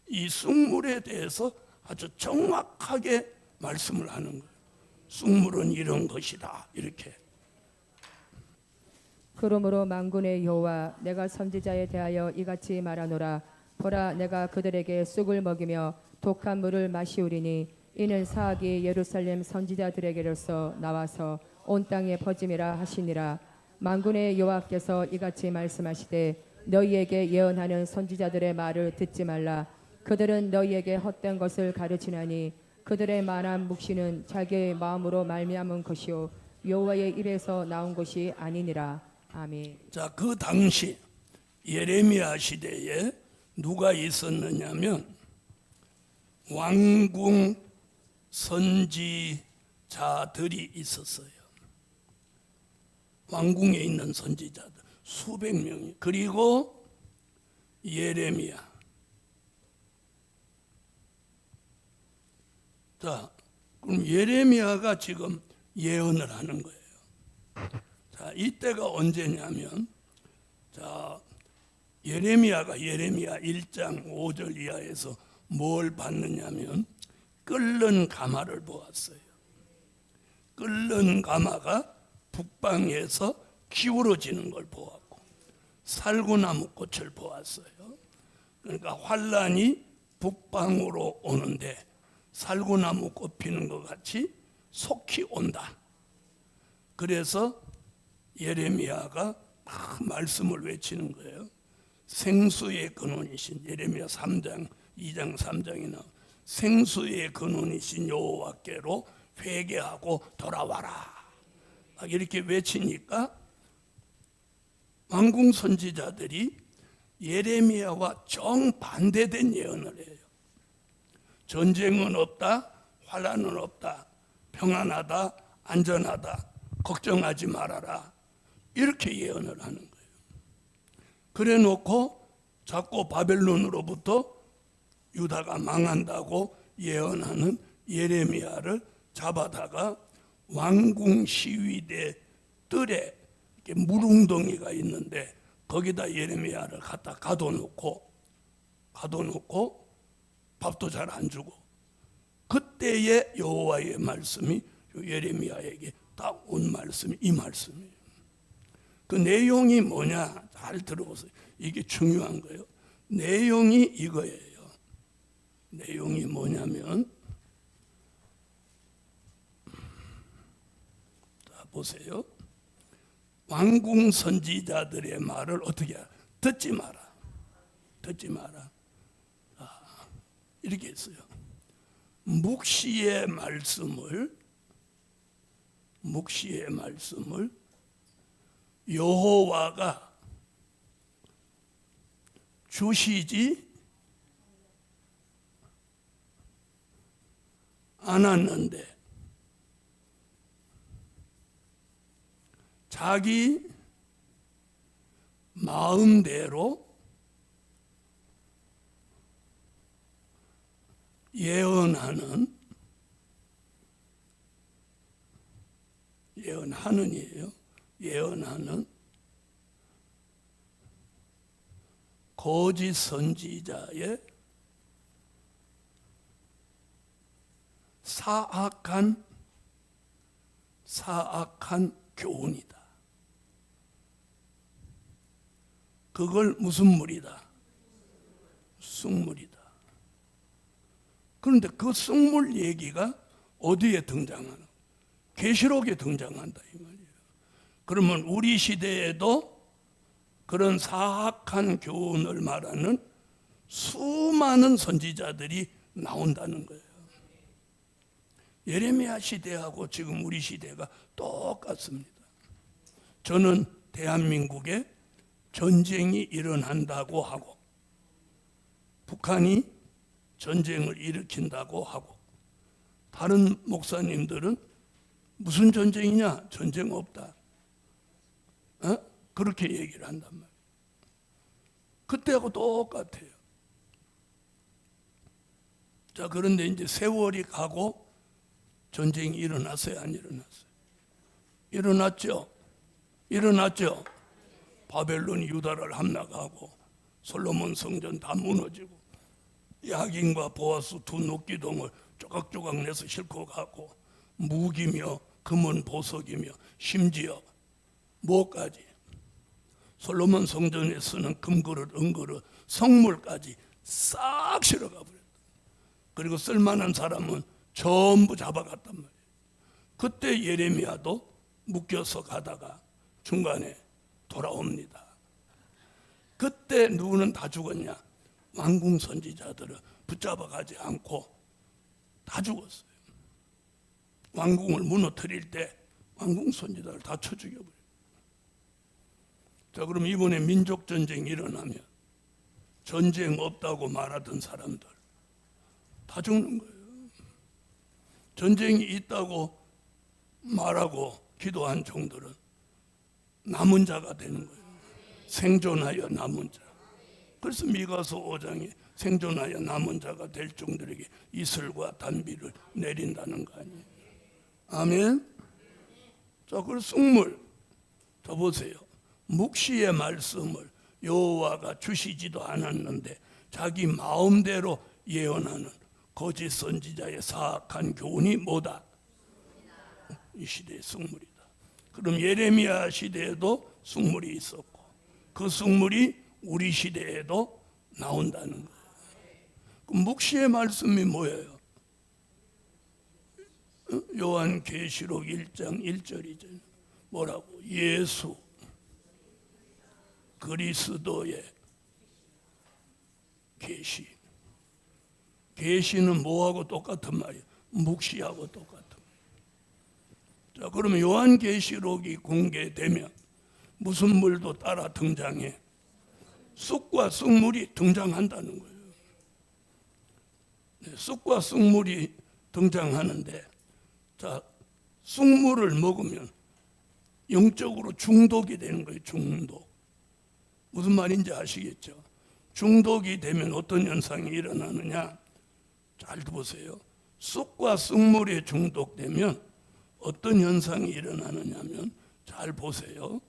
이 쑥물에 대해서 아주 정확하게 말씀을 하는 거예요. 쑥물은 이런 것이다 이렇게. 그러므로 만군의 여호와 내가 선지자에 대하여 이같이 말하노라. 보라, 내가 그들에게 쑥을 먹이며 독한 물을 마시우리니 이는 사악이 예루살렘 선지자들에게로서 나와서 온 땅에 퍼짐이라 하시니라. 만군의 여호와께서 이같이 말씀하시되 너희에게 예언하는 선지자들의 말을 듣지 말라. 그들은 너희에게 헛된 것을 가르치나니 그들의 말한 묵시는 자기의 마음으로 말미암은 것이요 여호와의 입에서 나온 것이 아니니라. 아멘. 자, 그 당시 예레미야 시대에 누가 있었느냐면 왕궁 선지자들이 있었어요. 왕궁에 있는 선지자들 수백 명이. 그리고 예레미야. 자, 그럼 예레미야가 지금 예언을 하는 거예요. 자, 이때가 언제냐면, 자, 예레미야가 예레미야 1장 5절 이하에서 뭘 봤느냐면 끓는 가마를 보았어요. 끓는 가마가 북방에서 기울어지는 걸 보았고 살구나무 꽃을 보았어요. 그러니까 환란이 북방으로 오는데 살구나무 꽃 피는 것 같이 속히 온다. 그래서 예레미야가 막 말씀을 외치는 거예요. 생수의 근원이신 예레미야 3장 2장 3장에 나온 생수의 근원이신 여호와께로 회개하고 돌아와라. 막 이렇게 외치니까 왕궁 선지자들이 예레미야와 정반대된 예언을 해요. 전쟁은 없다, 환난은 없다, 평안하다, 안전하다, 걱정하지 말아라. 이렇게 예언을 하는 거예요. 그래 놓고 자꾸 바벨론으로부터 유다가 망한다고 예언하는 예레미야를 잡아다가 왕궁 시위대 뜰에 이렇게 물웅덩이가 있는데 거기다 예레미야를 갖다 가둬놓고 밥도 잘 안 주고, 그때의 여호와의 말씀이 예레미야에게 딱 온 말씀이 이 말씀이에요. 그 내용이 뭐냐 잘 들어보세요. 이게 중요한 거예요. 내용이 이거예요. 내용이 뭐냐면, 자 보세요. 왕궁 선지자들의 말을 어떻게 하라? 듣지 마라. 듣지 마라. 이렇게 했어요. 묵시의 말씀을 여호와가 주시지 않았는데 자기 마음대로 예언하는 거짓 선지자의 사악한 교훈이다. 그걸 무슨 물이다? 쑥물이다. 그런데 그 쑥물 얘기가 어디에 등장하나? 계시록에 등장한다 이 말이에요. 그러면 우리 시대에도 그런 사악한 교훈을 말하는 수많은 선지자들이 나온다는 거예요. 예레미야 시대하고 지금 우리 시대가 똑같습니다. 저는 대한민국에 전쟁이 일어난다고 하고 북한이 전쟁을 일으킨다고 하고, 다른 목사님들은 무슨 전쟁이냐? 전쟁 없다. 그렇게 얘기를 한단 말이에요. 그때하고 똑같아요. 자, 그런데 이제 세월이 가고 전쟁이 일어났어요, 안 일어났어요? 일어났죠. 바벨론이 유다를 함락하고 솔로몬 성전 다 무너지고 야긴과 보아스 두 녹기동을 조각조각 내서 싣고 가고, 무기며 금은 보석이며 심지어 뭐까지 솔로몬 성전에 쓰는 금그릇, 은그릇, 성물까지 싹 실어가 버렸다. 그리고 쓸만한 사람은 전부 잡아갔단 말이에요. 그때 예레미야도 묶여서 가다가 중간에 돌아옵니다. 그때 누구는 다 죽었냐? 왕궁 선지자들은 붙잡아가지 않고 다 죽었어요. 왕궁을 무너뜨릴 때 왕궁 선지자를 다 쳐 죽여버려요. 자, 그럼 이번에 민족전쟁이 일어나면 전쟁 없다고 말하던 사람들 다 죽는 거예요. 전쟁이 있다고 말하고 기도한 종들은 남은 자가 되는 거예요. 생존하여 남은 자. 그래서 미가서 5장에 생존하여 남은 자가 될 종들에게 이슬과 단비를 내린다는 거 아니에요. 아멘. 자, 그리고 쑥물. 저 보세요. 묵시의 말씀을 여호와가 주시지도 않았는데 자기 마음대로 예언하는 거짓 선지자의 사악한 교훈이 뭐다? 이 시대의 쑥물이다. 그럼 예레미야 시대에도 쑥물이 있었고 그 쑥물이 우리 시대에도 나온다는 거예요. 그럼 묵시의 말씀이 뭐예요? 요한계시록 1장 1절이죠. 뭐라고? 예수 그리스도의 계시. 계시는 뭐하고 똑같은 말이에요? 묵시하고 똑같은 말이에요. 자, 그러면 요한계시록이 공개되면 무슨 물도 따라 등장해? 쑥과 쑥물이 등장한다는 거예요. 네, 쑥과 쑥물이 등장하는데, 자, 쑥물을 먹으면 영적으로 중독이 되는 거예요. 중독. 무슨 말인지 아시겠죠? 중독이 되면 어떤 현상이 일어나느냐? 잘 보세요. 쑥과 쑥물에 중독되면 어떤 현상이 일어나느냐면, 잘 보세요.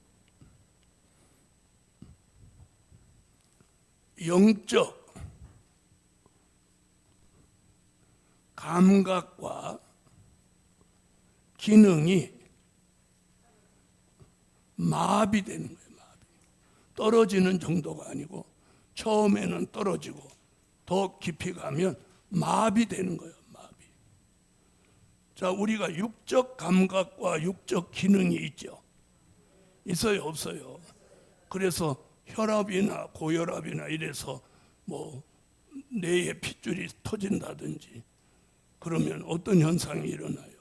영적 감각과 기능이 마비되는 거예요. 마비. 떨어지는 정도가 아니고 처음에는 떨어지고 더 깊이 가면 마비되는 거예요. 마비. 자, 우리가 육적 감각과 육적 기능이 있죠. 있어요, 없어요? 그래서 혈압이나 고혈압이나 이래서 뭐 뇌에 핏줄이 터진다든지 그러면 어떤 현상이 일어나요?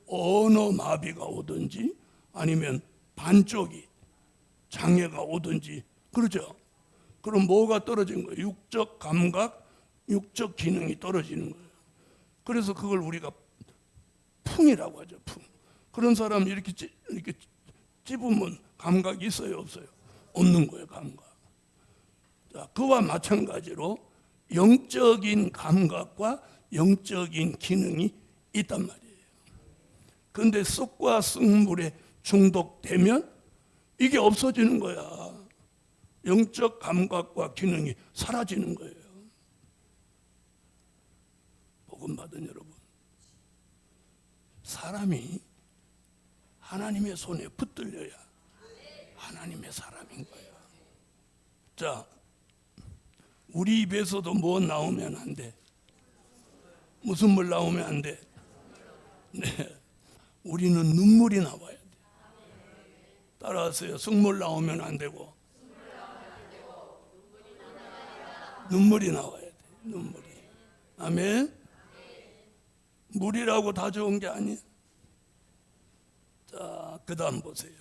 언어 마비가 오든지 아니면 반쪽이 장애가 오든지 그러죠. 그럼 뭐가 떨어진 거예요? 육적 감각, 육적 기능이 떨어지는 거예요. 그래서 그걸 우리가 풍이라고 하죠. 풍. 그런 사람 이렇게 찝으면 감각이 있어요, 없어요? 없는 거예요, 감각. 자, 그와 마찬가지로 영적인 감각과 영적인 기능이 있단 말이에요. 그런데 쑥과 쑥물에 중독되면 이게 없어지는 거야. 영적 감각과 기능이 사라지는 거예요. 복음 받은 여러분, 사람이 하나님의 손에 붙들려야 하나님의 사람인 거예요. 자, 우리 입에서도 뭐 나오면 안 돼? 무슨 물 나오면 안 돼? 네, 우리는 눈물이 나와야 돼. 따라하세요. 쑥물 나오면 안 되고 눈물이 나와야 돼. 눈물이. 아멘. 물이라고 다 좋은 게 아니에요. 자, 그 다음 보세요.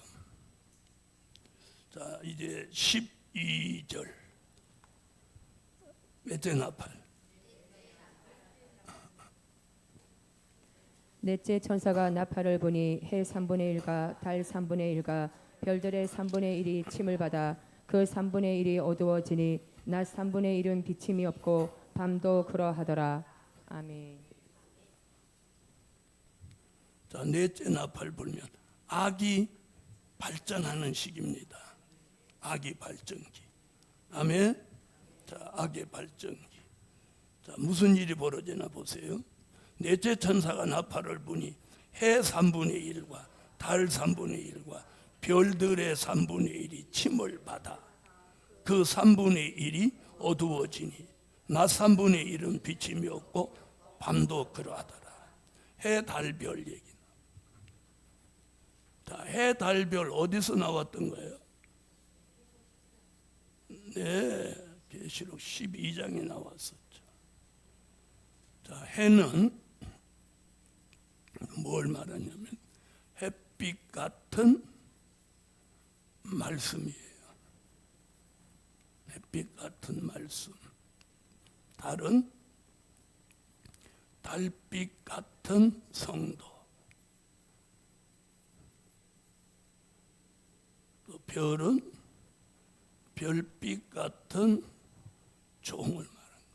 자, 이제 12절. 넷째 나팔. 넷째 천사가 나팔을 부니 해 3분의 1과 달 3분의 1과 별들의 3분의 1이 침을 받아 그 3분의 1이 어두워지니 낮 3분의 1은 비침이 없고 밤도 그러하더라. 아멘. 자, 넷째 나팔 불면 악이 발전하는 시기입니다. 악이 발전기. 아멘. 자, 악의 발전기. 자, 무슨 일이 벌어지나 보세요. 넷째 천사가 나팔을 부니 해 3분의 1과 달 3분의 1과 별들의 3분의 1이 침을 받아 그 3분의 1이 어두워지니 낮 3분의 1은 비침이 없고 밤도 그러하더라. 해, 달, 별 얘기는. 자, 해, 달, 별 어디서 나왔던 거예요? 네, 계시록 12장에 나왔었죠. 자, 해는 뭘 말하냐면 햇빛 같은 말씀이에요. 햇빛 같은 말씀. 달은 달빛 같은 성도. 또 별은 별빛 같은 종을 말하는 거예요.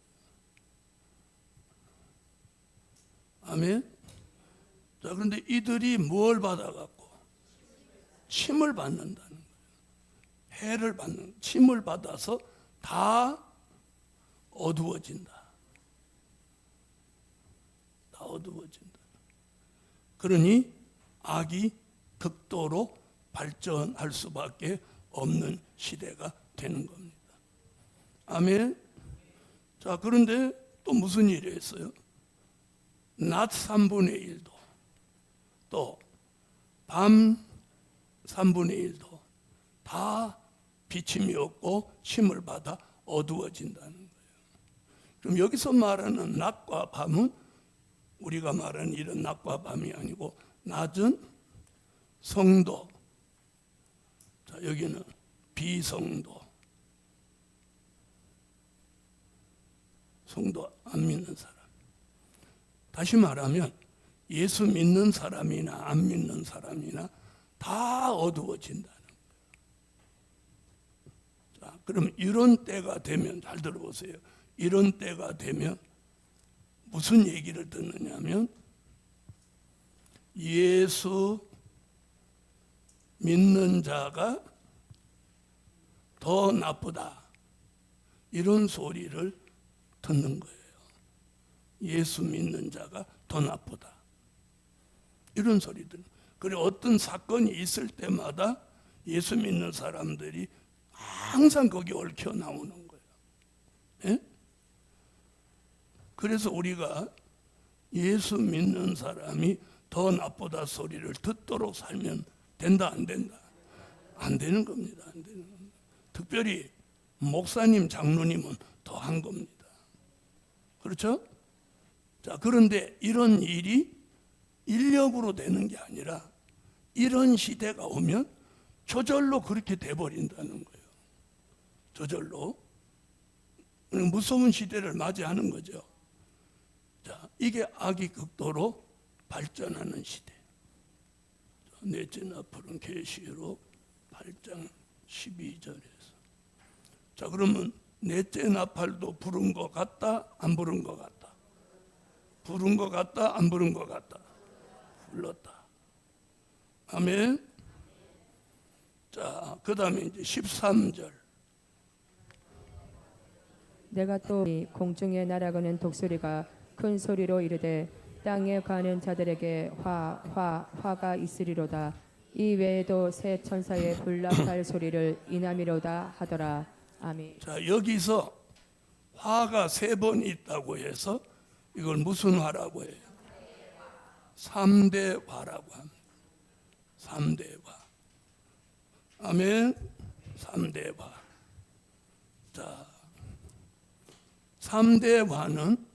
아멘. 자, 그런데 이들이 뭘 받아갖고 침을 받는다는 거예요. 해를 받는, 침을 받아서 다 어두워진다. 다 어두워진다. 그러니 악이 극도로 발전할 수밖에 없는 시대가 되는 겁니다. 아멘. 자, 그런데 또 무슨 일이 있어요? 낮 3분의 1도 또 밤 3분의 1도 다 비침이 없고 심을 받아 어두워진다는 거예요. 그럼 여기서 말하는 낮과 밤은 우리가 말하는 이런 낮과 밤이 아니고 낮은 성도, 자 여기는 비성도, 성도 안 믿는 사람. 다시 말하면 예수 믿는 사람이나 안 믿는 사람이나 다 어두워진다는 거예요. 자, 그럼 이런 때가 되면 잘 들어보세요. 이런 때가 되면 무슨 얘기를 듣느냐면 예수 믿는 자가 더 나쁘다. 이런 소리를 듣는 거예요. 예수 믿는 자가 더 나쁘다. 이런 소리들. 그리고 어떤 사건이 있을 때마다 예수 믿는 사람들이 항상 거기 얽혀 나오는 거예요. 예? 그래서 우리가 예수 믿는 사람이 더 나쁘다 소리를 듣도록 살면 된다, 안 된다? 안 되는 겁니다. 안 되는 겁니다. 특별히 목사님, 장로님은 더 한 겁니다. 그렇죠? 자, 그런데 이런 일이 인력으로 되는 게 아니라 이런 시대가 오면 저절로 그렇게 돼버린다는 거예요. 저절로. 무서운 시대를 맞이하는 거죠. 자, 이게 악이 극도로 발전하는 시대. 넷째 나팔은 계시록 8장 12절에서. 자, 그러면 넷째 나팔도 부른 것 같다, 안 부른 것 같다? 부른 것 같다, 안 부른 것 같다? 불렀다. 아멘. 자, 그 다음에 이제 13절. 내가 또 공중에 날아가는 독수리가 큰 소리로 이르되 땅에 가는 자들에게 화가 있으리로다. 이 외에도 새 천사의 불나팔 소리를 이남이로다 하더라. 아멘. 자, 여기서 화가 3번 있다고 해서 이걸 무슨 화라고 해요? 3대 화라고 합니다. 3대 화. 아멘. 3대 화. 자, 3대 화는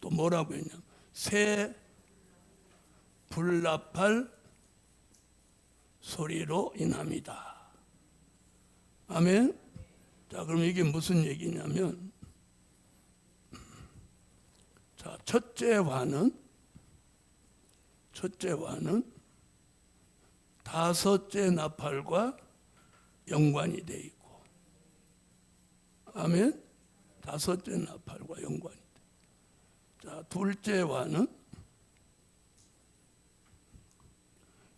또 뭐라고 했냐면 새 불나팔 소리로 인합니다. 아멘. 자, 그럼 이게 무슨 얘기냐면, 자, 첫째 화는 다섯째 나팔과 연관이 돼 있고, 아멘. 다섯째 나팔과 연관이 돼. 자, 둘째 화는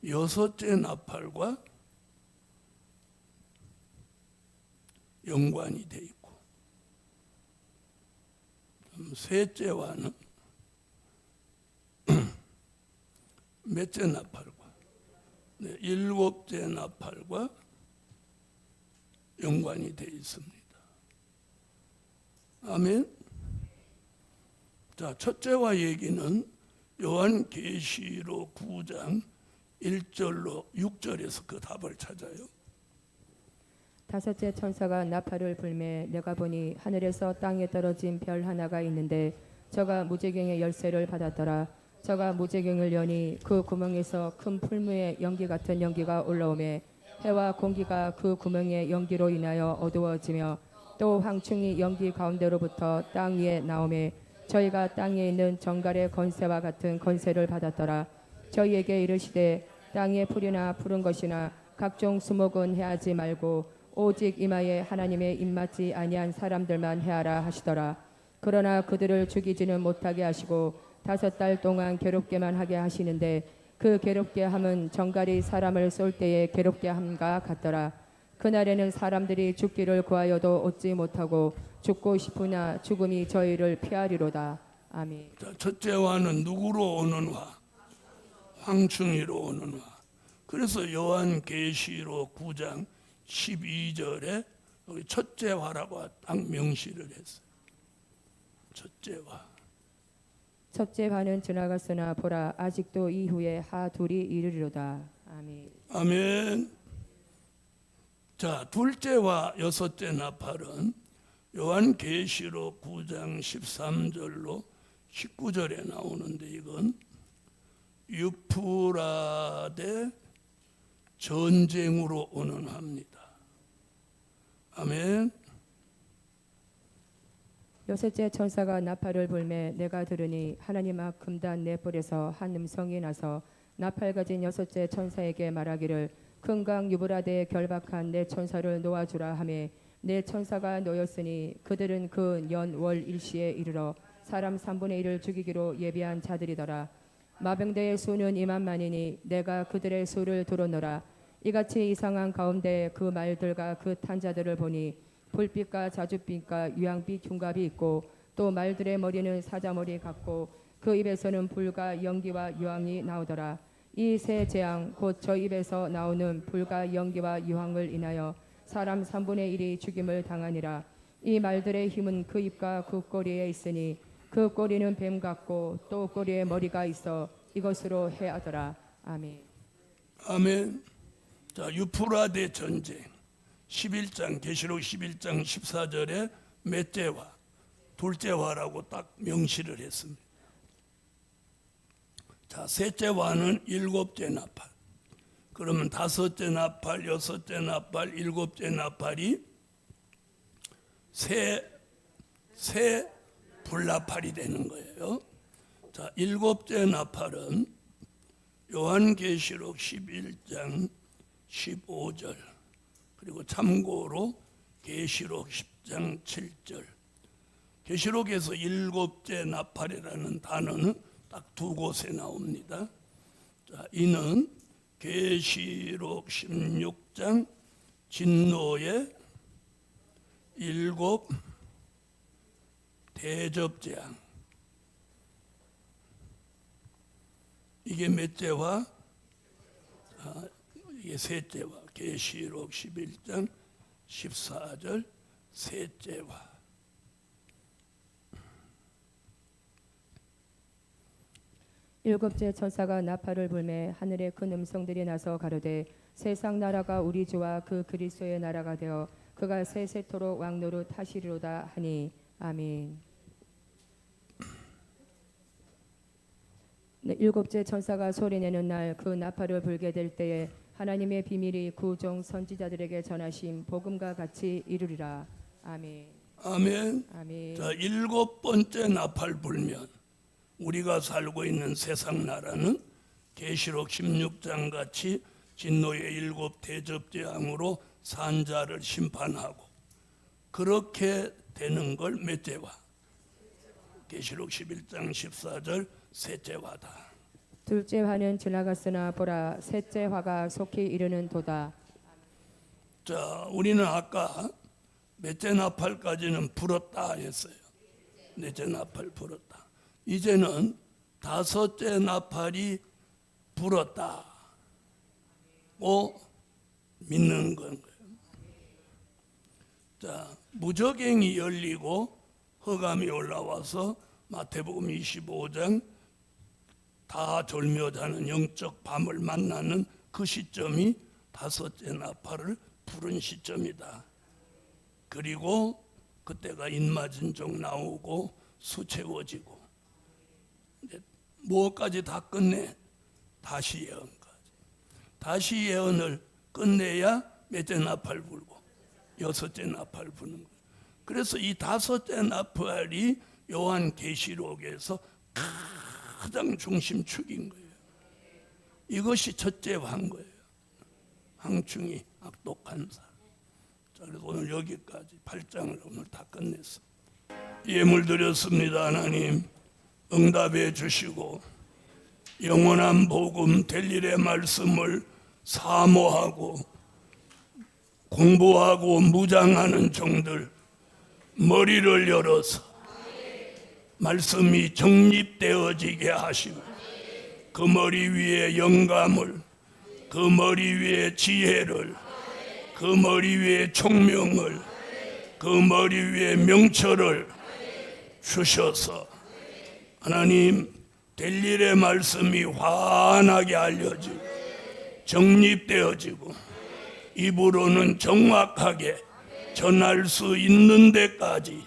여섯째 나팔과 연관이 돼 있고, 셋째 화는 몇째 나팔과, 일곱째 나팔과 연관이 돼 있습니다. 아멘. 자, 첫째와 얘기는 요한계시록 9장 1절로 6절에서 그 답을 찾아요. 다섯째 천사가 나팔을 불매 내가 보니 하늘에서 땅에 떨어진 별 하나가 있는데 저가 무제경의 열쇠를 받았더라. 저가 무제경을 여니 그 구멍에서 큰 풀무의 연기 같은 연기가 올라오매 해와 공기가 그 구멍의 연기로 인하여 어두워지며 또 황충이 연기 가운데로부터 땅 위에 나오매 저희가 땅에 있는 정갈의 권세와 같은 권세를 받았더라. 저희에게 이르시되 땅의 풀이나 푸른 것이나 각종 수목은 해하지 말고 오직 이마에 하나님의 입맞지 아니한 사람들만 해하라 하시더라. 그러나 그들을 죽이지는 못하게 하시고 5달 동안 괴롭게만 하게 하시는데 그 괴롭게 함은 정갈이 사람을 쏠 때에 괴롭게 함과 같더라. 그날에는 사람들이 죽기를 구하여도 얻지 못하고 죽고 싶으나 죽음이 저희를 피하리로다. 아멘. 자, 첫째 화는 누구로 오는 화? 황충이로 오는 화. 그래서 요한계시록 9장 12절에 여기 첫째 화라고 딱 명시를 했어요. 첫째 화. 첫째 화는 지나갔으나 보라 아직도 이후에 하 둘이 이르리로다. 아멘. 아멘. 자, 둘째와 여섯째 나팔은 요한계시록 9장 13절로 19절에 나오는데, 이건 유프라데 전쟁으로 언언합니다. 아멘. 여섯째 천사가 나팔을 불매 내가 들으니 하나님 앞 금단 네 뿔에서 한 음성이 나서 나팔 가진 여섯째 천사에게 말하기를 큰 강 유브라데에 결박한 네 천사를 놓아주라 하매 네 천사가 놓였으니 그들은 그 년 월 일시에 이르러 사람 3분의 1을 죽이기로 예비한 자들이더라. 마병대의 수는 2만만이니 내가 그들의 수를 두루노라. 이같이 이상한 가운데 그 말들과 그 탄자들을 보니 불빛과 자줏빛과 유황빛 흉갑이 있고 또 말들의 머리는 사자머리 같고 그 입에서는 불과 연기와 유황이 나오더라. 이 세 재앙 곧 저 입에서 나오는 불과 연기와 유황을 인하여 사람 3분의 1이 죽임을 당하니라. 이 말들의 힘은 그 입과 그 꼬리에 있으니 그 꼬리는 뱀 같고 또 꼬리에 머리가 있어 이것으로 해하더라. 아멘. 아멘. 자, 유프라데 전쟁 11장 계시록 11장 14절에 맷째화, 둘째화라고 딱 명시를 했습니다. 자, 셋째화는 일곱째 나팔. 그러면 다섯째 나팔, 여섯째 나팔, 일곱째 나팔이 세 불나팔이 되는 거예요. 자, 일곱째 나팔은 요한계시록 11장 15절, 그리고 참고로 계시록 10장 7절. 계시록에서 일곱째 나팔이라는 단어는 딱 두 곳에 나옵니다. 자, 이는 계시록 16장 진노의 일곱 대접재앙, 이게 몇째화? 이게 셋째화. 계시록 11장 14절 셋째화. 일곱째 천사가 나팔을 불매 하늘에 큰 음성들이 나서 가로되 세상 나라가 우리 주와 그 그리스도의 나라가 되어 그가 세세토록 왕노릇 하시리로다 하니 아멘. 네, 일곱째 천사가 소리내는 날 그 나팔을 불게 될 때에 하나님의 비밀이 구종 선지자들에게 전하심 복음과 같이 이루리라. 아멘. 아멘. 아멘. 자, 일곱 번째 나팔 불면 우리가 살고 있는 세상 나라는 계시록 16장 같이 진노의 일곱 대접재앙으로 산자를 심판하고 그렇게 되는 걸 몇째화? 계시록 11장 14절 셋째화다. 둘째 화는 지나갔으나 보라 셋째 화가 속히 이르는 도다. 자, 우리는 아까 넷째 나팔까지는 불었다 했어요. 넷째 나팔 불었다. 이제는 다섯째 나팔이 불었다고 믿는 거예요. 자, 무저갱이 열리고 흑암이 올라와서 마태복음 25장 다 졸며 자는 영적 밤을 만나는 그 시점이 다섯째 나팔을 부른 시점이다. 그리고 그때가 인마진족 나오고 수채워지고 뭐까지 다 끝내? 다시 예언까지. 다시 예언을 끝내야 몇째 나팔 불고 여섯째 나팔 부는 거예요. 그래서 이 다섯째 나팔이 요한계시록에서 가장 중심축인 거예요. 이것이 첫째 황 거예요. 황충이 악독한 사람. 자, 그래서 오늘 여기까지 8장을 오늘 다 끝냈어. 예물 드렸습니다. 하나님 응답해 주시고 영원한 복음 될 일의 말씀을 사모하고 공부하고 무장하는 종들 머리를 열어서 말씀이 정립되어지게 하시고 그 머리 위에 영감을, 그 머리 위에 지혜를, 그 머리 위에 총명을, 그 머리 위에 명철을 주셔서 하나님 될 일의 말씀이 환하게 알려지고 정립되어지고 입으로는 정확하게 전할 수 있는 데까지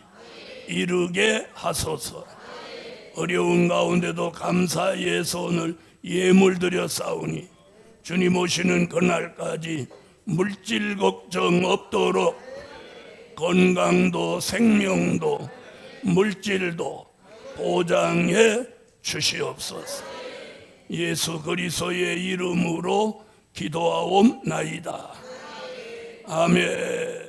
이르게 하소서. 어려운 가운데도 감사의 손을 예물드려 싸우니 주님 오시는 그날까지 물질 걱정 없도록 건강도 생명도 물질도 보장해 주시옵소서. 예수 그리스도의 이름으로 기도하옵나이다. 아멘.